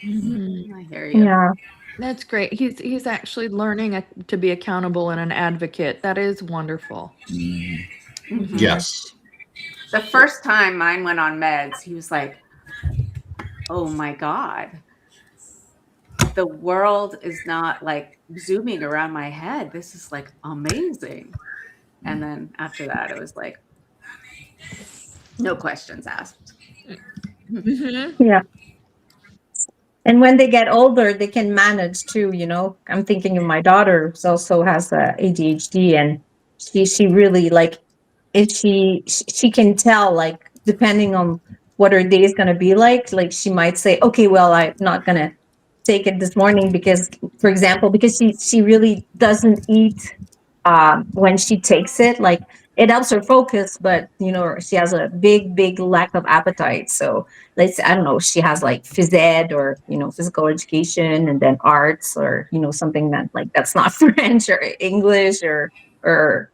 I hear you. Yeah. That's great. He's actually learning to be accountable and an advocate. That is wonderful. Yes. The first time mine went on meds, he was like, oh my God, the world is not like zooming around my head. This is like amazing. And then after that, it was like, no questions asked. Yeah. And when they get older, they can manage too, you know. I'm thinking of my daughter who also has ADHD, and she really, like, if she can tell, like, depending on what her day is going to be like she might say, okay, well, I'm not going to take it this morning because, for example, because she really doesn't eat when she takes it. Like, it helps her focus, but you know, she has a big lack of appetite. So I don't know, she has like phys ed or, you know, physical education, and then arts, or, you know, something that like that's not French or English or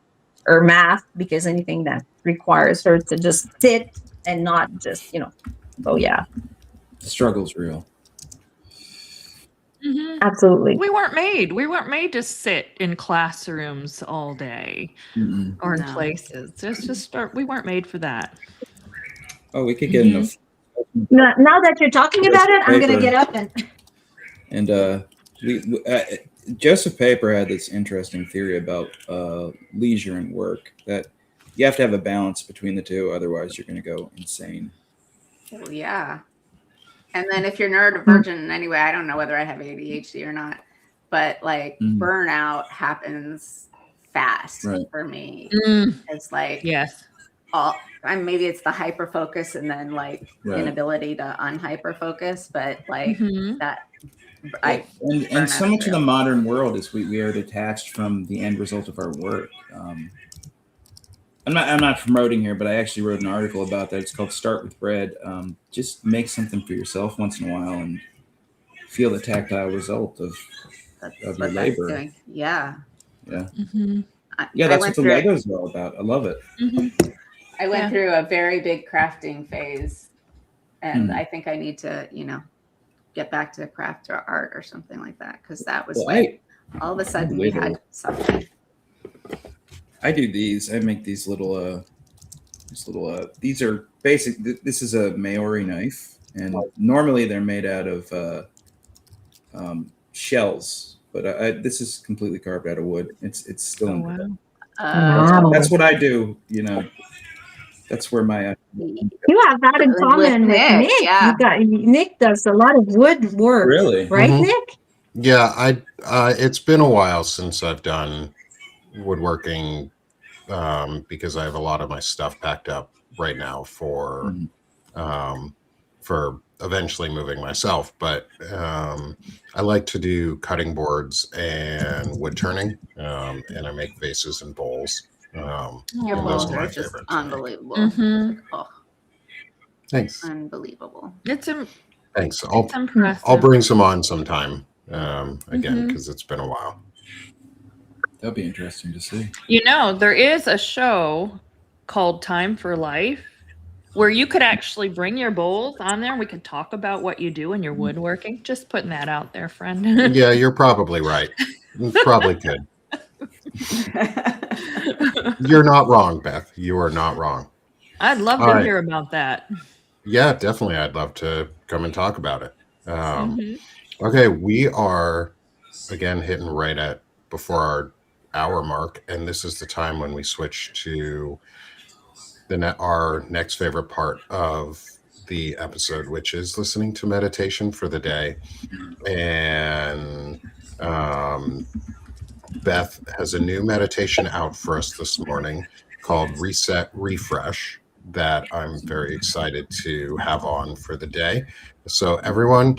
math, because anything that requires her to just sit and not just, you know. So yeah, The struggle's real. absolutely. We weren't made to sit in classrooms all day or in No. places. We weren't made for that. Oh, we could get in Now that you're talking about it, I'm gonna get up and Joseph Paper had this interesting theory about leisure and work, that you have to have a balance between the two, otherwise you're going to go insane. Well, yeah. And then if you're neurodivergent in any way, I don't know whether I have ADHD or not, but like burnout happens fast for me. It's like, Yes. maybe it's the hyper focus and then like inability to unhyper focus, but like that. And so much of the modern world is we are detached from the end result of our work. I'm not promoting here, but I actually wrote an article about that. It's called "Start with Bread." Just make something for yourself once in a while and feel the tactile result of your labor. Yeah. Yeah. Yeah, that's what the Legos are all about. I love it. I went through a very big crafting phase, and I think I need to, you know, get back to craft or art or something like that, because that was all of a sudden we had something. I do these. I make these little, these are basic. This is a Maori knife, and normally they're made out of shells, but this is completely carved out of wood. It's still in wood. That's what I do. You know, that's where my you have that in common with Nick. Yeah. Nick does a lot of wood work. Really? Right, Nick? Yeah, it's been a while since I've done woodworking, because I have a lot of my stuff packed up right now for eventually moving myself. But I like to do cutting boards and wood turning, and I make vases and bowls. Your bowls are just unbelievable. Oh, thanks. Unbelievable. Thanks. It's impressive. I'll bring some on sometime again, because it's been a while. That'll be interesting to see. You know, there is a show called Time for Life where you could actually bring your bowls on there and we could talk about what you do in your woodworking. Just putting that out there, friend. Yeah, you're probably right. You probably could. You're not wrong, Beth. You are not wrong. I'd love to hear about that. Yeah, definitely. I'd love to come and talk about it. Okay, we are again hitting right at before our hour mark, and this is the time when we switch to our next favorite part of the episode, which is listening to meditation for the day. And Beth has a new meditation out for us this morning called Reset Refresh that I'm very excited to have on for the day. So everyone,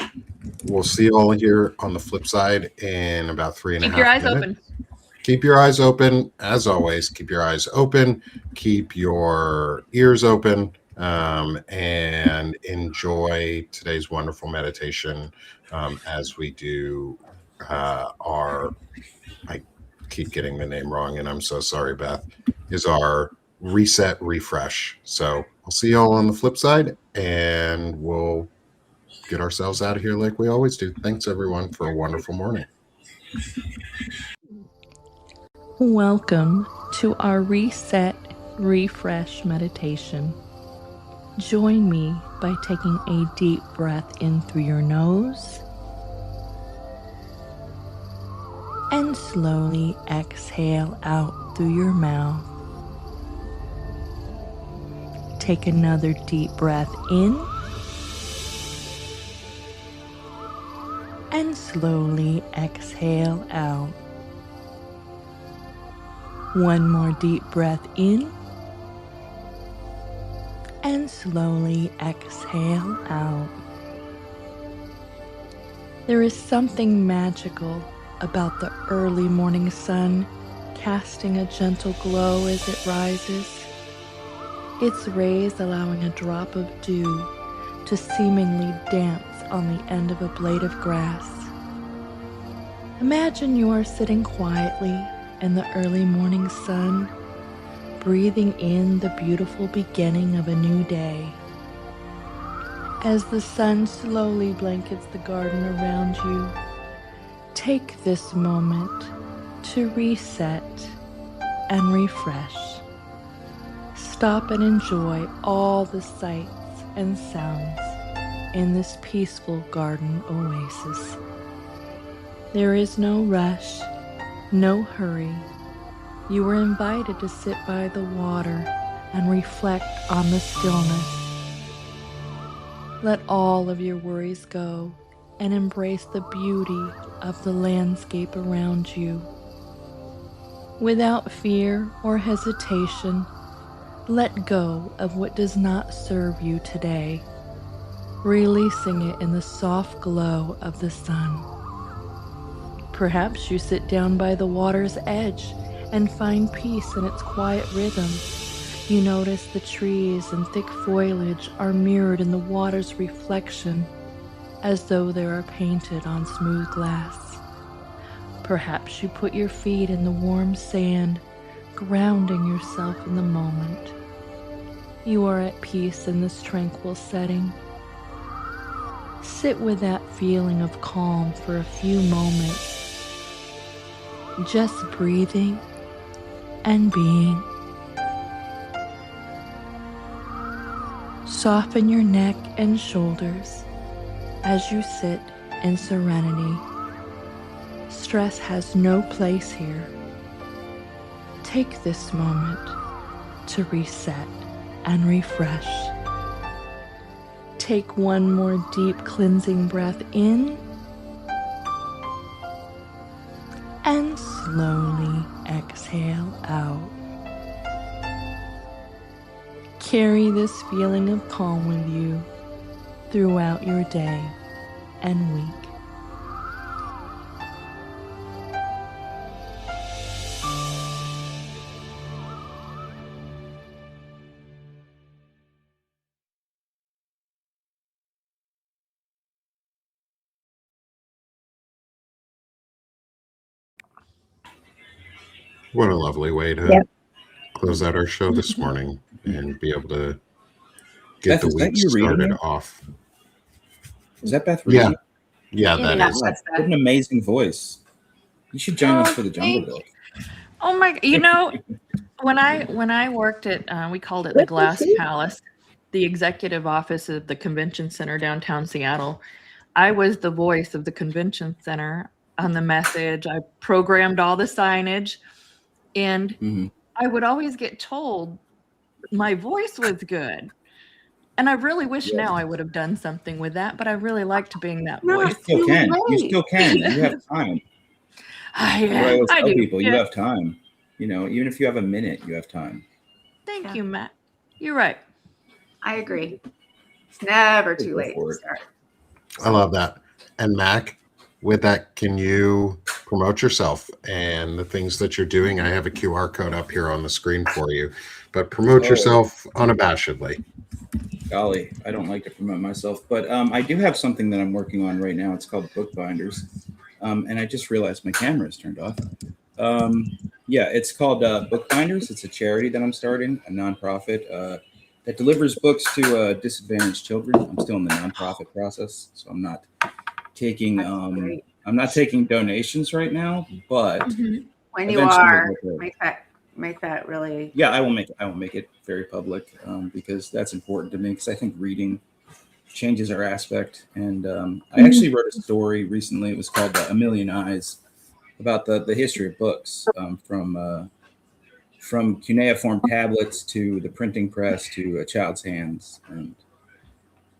we'll see you all here on the flip side in about 3.5 minutes. Keep your eyes open. Keep your eyes open. As always, keep your eyes open. Keep your ears open. And enjoy today's wonderful meditation as we do our, I keep getting the name wrong, and I'm so sorry, Beth, is our Reset Refresh. So I'll see you all on the flip side, and we'll get ourselves out of here like we always do. Thanks, everyone, for a wonderful morning. Welcome to our Reset Refresh meditation. Join me by taking a deep breath in through your nose and slowly exhale out through your mouth. Take another deep breath in and slowly exhale out. One more deep breath in and slowly exhale out. There is something magical about the early morning sun casting a gentle glow as it rises, its rays allowing a drop of dew to seemingly dance on the end of a blade of grass. Imagine you are sitting quietly in the early morning sun, breathing in the beautiful beginning of a new day. As the sun slowly blankets the garden around you, take this moment to reset and refresh. Stop and enjoy all the sights and sounds in this peaceful garden oasis. There is no rush, no hurry. You are invited to sit by the water and reflect on the stillness. Let all of your worries go and embrace the beauty of the landscape around you. Without fear or hesitation, let go of what does not serve you today, releasing it in the soft glow of the sun. Perhaps you sit down by the water's edge and find peace in its quiet rhythm. You notice the trees and thick foliage are mirrored in the water's reflection, as though they are painted on smooth glass. Perhaps you put your feet in the warm sand, grounding yourself in the moment. You are at peace in this tranquil setting. Sit with that feeling of calm for a few moments, just breathing and being. Soften your neck and shoulders as you sit in serenity. Stress has no place here. Take this moment to reset and refresh. Take one more deep cleansing breath in and slowly exhale out. Carry this feeling of calm with you throughout your day and week. What a lovely way to Yep. close out our show this morning and be able to get Beth, the is that week you reading started it? off. Is that Beth Yeah. reading? Yeah, Yeah, that Yeah, is. that's What an amazing voice. You should join us for the Jungle thank Book. Oh my, when I worked at, we called it the Good to Glass see you. Palace, the executive office of the convention center downtown Seattle, I was the voice of the convention center on the message. I programmed all the signage, and I would always get told my voice was good. And I really wish now I would have done something with that, but I really liked being that No, voice. You still can. You Wait. still can. You have time. I always I tell do. people, you Yeah. have time. You know, even if you have a minute, you have time. Thank you, Matt. You're right. I agree. It's never too Go late for to it. start. I love that. And Mac, with that, can you promote yourself and the things that you're doing? I have a QR code up here on the screen for you, but promote yourself unabashedly. Golly, I don't like to promote myself, but I do have something that I'm working on right now. It's called Bookbinders, and I just realized my camera is turned off. Yeah, it's called Bookbinders. It's a charity that I'm starting, a nonprofit that delivers books to disadvantaged children. I'm still in the nonprofit process, so I'm not taking donations right now. But When you eventually are, we'll make that really. yeah, I will make it very public because that's important to me, because I think reading changes our aspect. And I actually wrote a story recently. It was called A Million Eyes, about the history of books, from cuneiform tablets to the printing press to a child's hands. And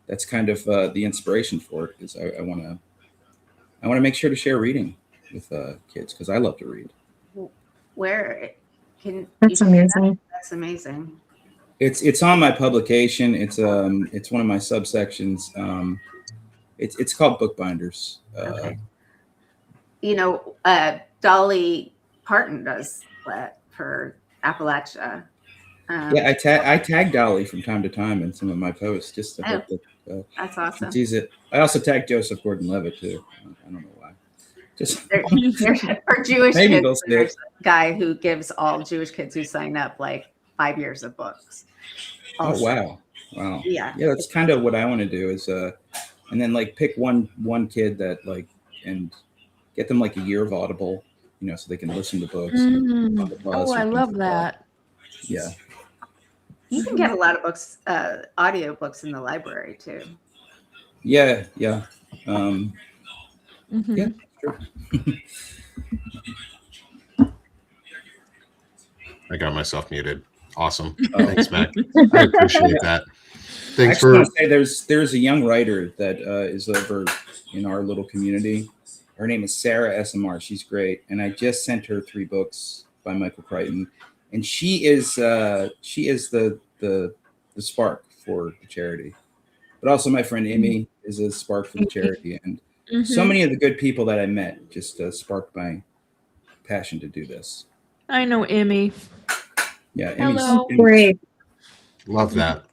that's kind of the inspiration for it, because I want to make sure to share reading with kids, because I love to read. Where can That's you share amazing. that? That's amazing. It's on my publication. It's one of my subsections. It's called Bookbinders. Okay. You know, Dolly Parton does that for Appalachia. Yeah, I tag Dolly from time to time in some of my posts, just to hope that That's awesome. sees it. I also tag Joseph Gordon-Levitt too. I don't know why. Just For Jewish maybe kids, they'll see there's it. a guy who gives all Jewish kids who sign up like 5 years of books. Oh wow. Yeah. Yeah, that's kind of what I want to do is and then like pick one kid that like, and get them like a year of Audible, you know, so they can listen to books. On the bus Oh, or I things love like that. Yeah. You can get a lot of books, audio books in the library too. Yeah. Mhm. Yeah, sure. I got myself muted. Awesome. Oh. Thanks, Mac. I appreciate that. I Thanks actually for want to say there's a young writer that is over in our little community. Her name is Sarah SMR. She's great, and I just sent her 3 books by Michael Crichton, and she is the spark for the charity. But also my friend Emmy is a spark for the charity, and so many of the good people that I met just sparked my passion to do this. I know Emmy. Yeah, Hello. Great. love that.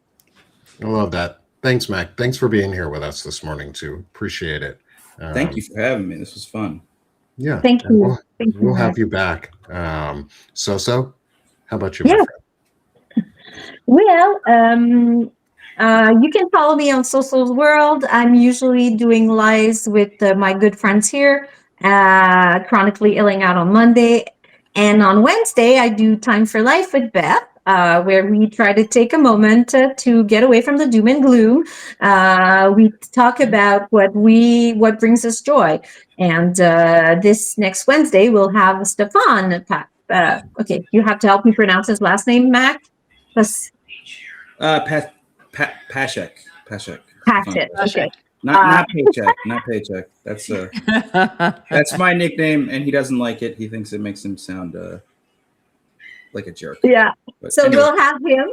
I love that. Thanks, Mac. Thanks for being here with us this morning too. Appreciate it. Thank you for having me. This was fun. Yeah. Thank and you. Thank you, We'll Mac. have you back. Soso, how about you, my Yeah. friend? Well, you can follow me on Soso's World. I'm usually doing lives with my good friends here, Chronically Illing Out on Monday. And on Wednesday, I do Time for Life with Beth, where we try to take a moment to get away from the doom and gloom. We talk about what brings us joy. And this next Wednesday, we'll have Stefan. Okay, you have to help me pronounce his last name, Mac. Pashek. Patchett. Okay. Not paycheck. That's my nickname, and he doesn't like it. He thinks it makes him sound like a jerk. Yeah. But So anyway. we'll have him.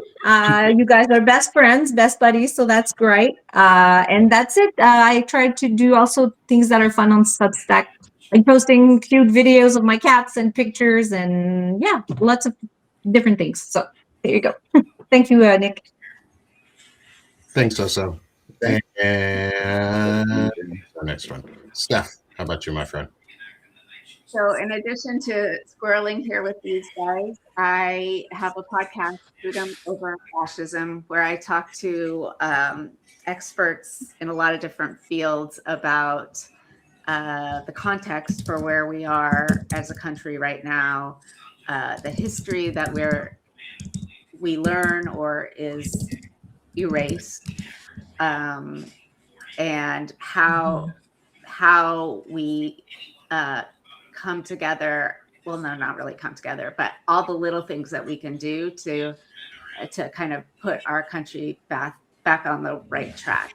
You guys are best friends, best buddies, so that's great. And that's it. I try to do also things that are fun on Substack, like posting cute videos of my cats and pictures, and yeah, lots of different things. So there you go. Thank you, Nick. Thanks, Soso. Thank And our next one. Steph, how about you, my friend? So in addition to squirreling here with these guys, I have a podcast, Freedom Over Fascism, where I talk to experts in a lot of different fields about the context for where we are as a country right now, the history that we learn or is erased, and how we come together. Well, no, not really come together, but all the little things that we can do to kind of put our country back on the right track.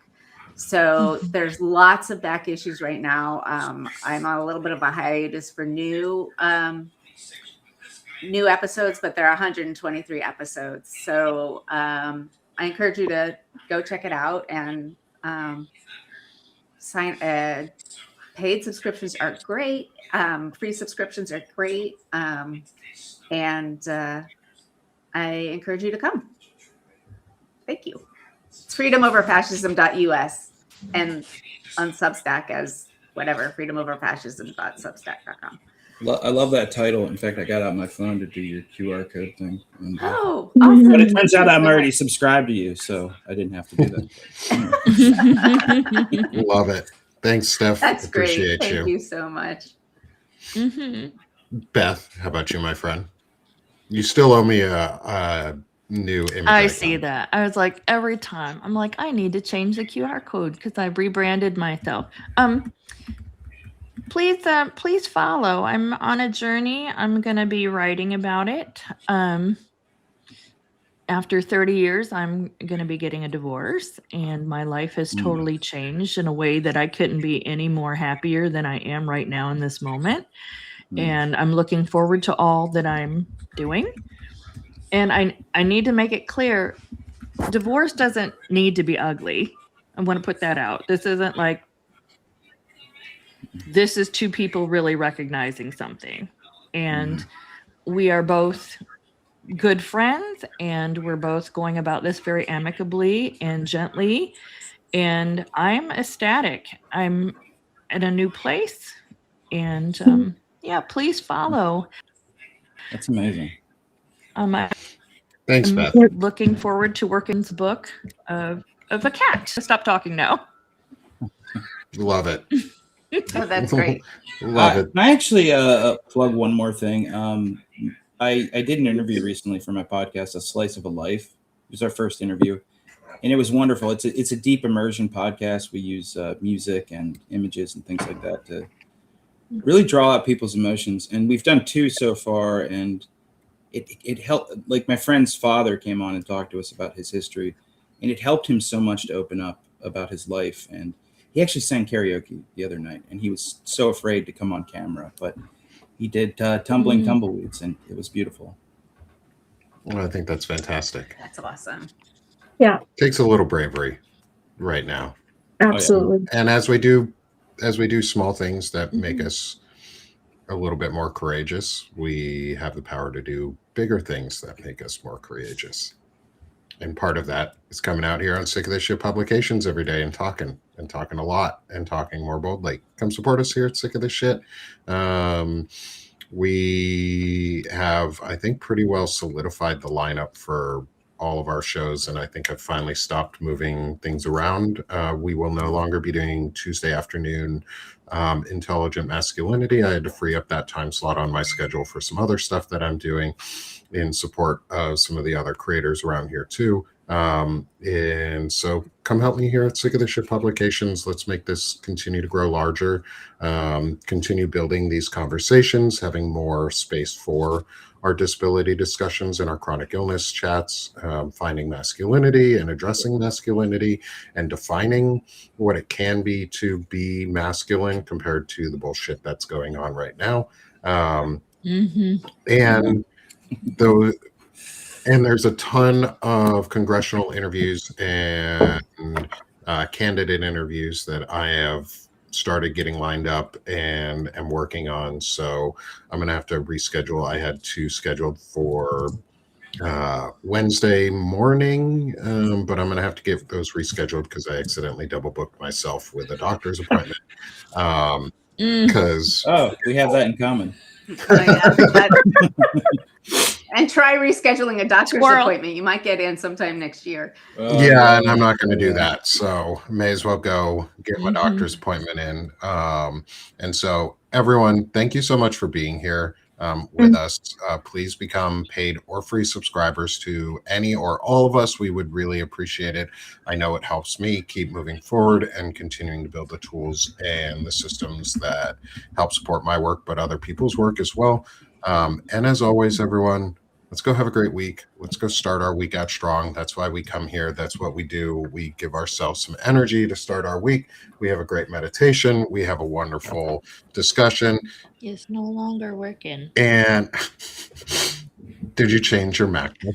So there's lots of back issues right now. I'm on a little bit of a hiatus for new episodes, but there are 123 episodes. So I encourage you to go check it out, and paid subscriptions are great. Free subscriptions are great. And I encourage you to come. Thank you. It's freedomoverfascism.us and on Substack as whatever, freedomoverfascism.substack.com. I love that title. In fact, I got out my phone to do your QR code thing. And, oh, awesome. But it turns out I'm already subscribed to you, so I didn't have to do that. Love it. Thanks, Steph. That's Appreciate great. Thank you so much. Beth, how about you, my friend? You still owe me a new image. I see that. I was like, every time I'm like, I need to change the QR code because I rebranded myself. Please follow. I'm on a journey. I'm gonna be writing about it. After 30 years, I'm gonna be getting a divorce, and my life has totally changed in a way that I couldn't be any more happier than I am right now in this moment. And I'm looking forward to all that I'm doing. And I need to make it clear, divorce doesn't need to be ugly. I want to put that out. This isn't like, this is two people really recognizing something. And we are both good friends, and we're both going about this very amicably and gently. And I'm ecstatic. I'm in a new place. And yeah, please follow. That's amazing. Thanks, I'm Beth. looking forward to working this book of a cat. Stop talking now. Love it. Oh, that's great. Love it. Can I actually plug one more thing? I did an interview recently for my podcast, A Slice of a Life. It was our first interview, and it was wonderful. It's a deep immersion podcast. We use music and images and things like that to really draw out people's emotions. And we've done 2 so far, and it helped. Like, my friend's father came on and talked to us about his history, and it helped him so much to open up about his life. And he actually sang karaoke the other night, and he was so afraid to come on camera, but he did Tumbling Tumbleweeds, and it was beautiful. Well, I think that's fantastic. That's awesome. Yeah. Takes a little bravery right now. Absolutely. And as we do small things that make us a little bit more courageous, we have the power to do bigger things that make us more courageous. And part of that is coming out here on Sick of This Shit Publications every day and talking a lot and talking more boldly. Come support us here at Sick of This Shit. We have, I think, pretty well solidified the lineup for all of our shows, and I think I've finally stopped moving things around. We will no longer be doing Tuesday afternoon Intelligent Masculinity. I had to free up that time slot on my schedule for some other stuff that I'm doing in support of some of the other creators around here too. And so come help me here at Sick of This Shit Publications. Let's make this continue to grow larger, continue building these conversations, having more space for our disability discussions and our chronic illness chats, finding masculinity and addressing masculinity and defining what it can be to be masculine compared to the bullshit that's going on right now. And there's a ton of congressional interviews and candidate interviews that I have started getting lined up and am working on. So I'm going to have to reschedule. I had 2 scheduled for Wednesday morning, but I'm going to have to get those rescheduled because I accidentally double booked myself with a doctor's appointment. Because we have that in common. And try rescheduling a doctor's appointment. You might get in sometime next year. Yeah, and I'm not going to do that. So may as well go get my doctor's appointment in. And so everyone, thank you so much for being here. with us. Please become paid or free subscribers to any or all of us. We would really appreciate it. I know it helps me keep moving forward and continuing to build the tools and the systems that help support my work, but other people's work as well. And as always, everyone, let's go have a great week. Let's go start our week out strong. That's why we come here. That's what we do. We give ourselves some energy to start our week. We have a great meditation. We have a wonderful discussion. It's no longer working. And did you change your MacBook?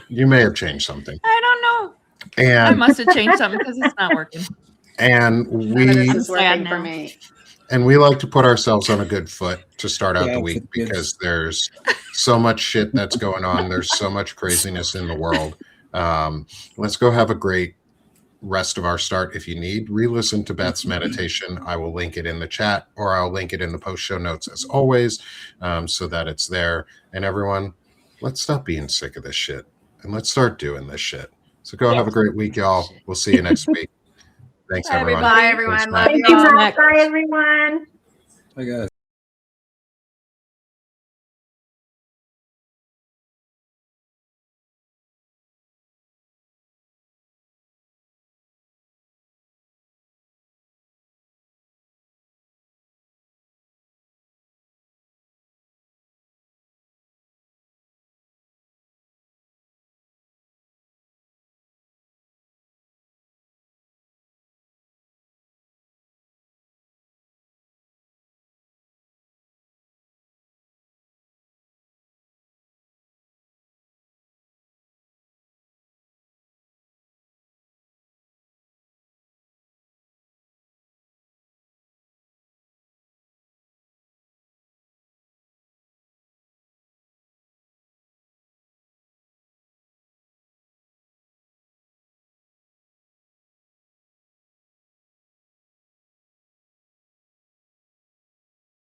You may have changed something. I don't know. I And must have changed something because it's not working. and None of this we is working Sad for now. me. and we like to put ourselves on a good foot to start out Yeah, the it's week a good- because there's so much shit that's going on. There's so much craziness in the world. Let's go have a great rest of our start. If you need, re-listen to Beth's meditation. I will link it in the chat, or I'll link it in the post show notes as always, so that it's there. And everyone, let's stop being sick of this shit and let's start doing this shit. So go have a great week, y'all. We'll see you next week. Thanks, Bye, everyone. everybody. Bye, everyone. Thanks, Love Matt. you Thank you, all. Matt. Bye, everyone. Hi guys.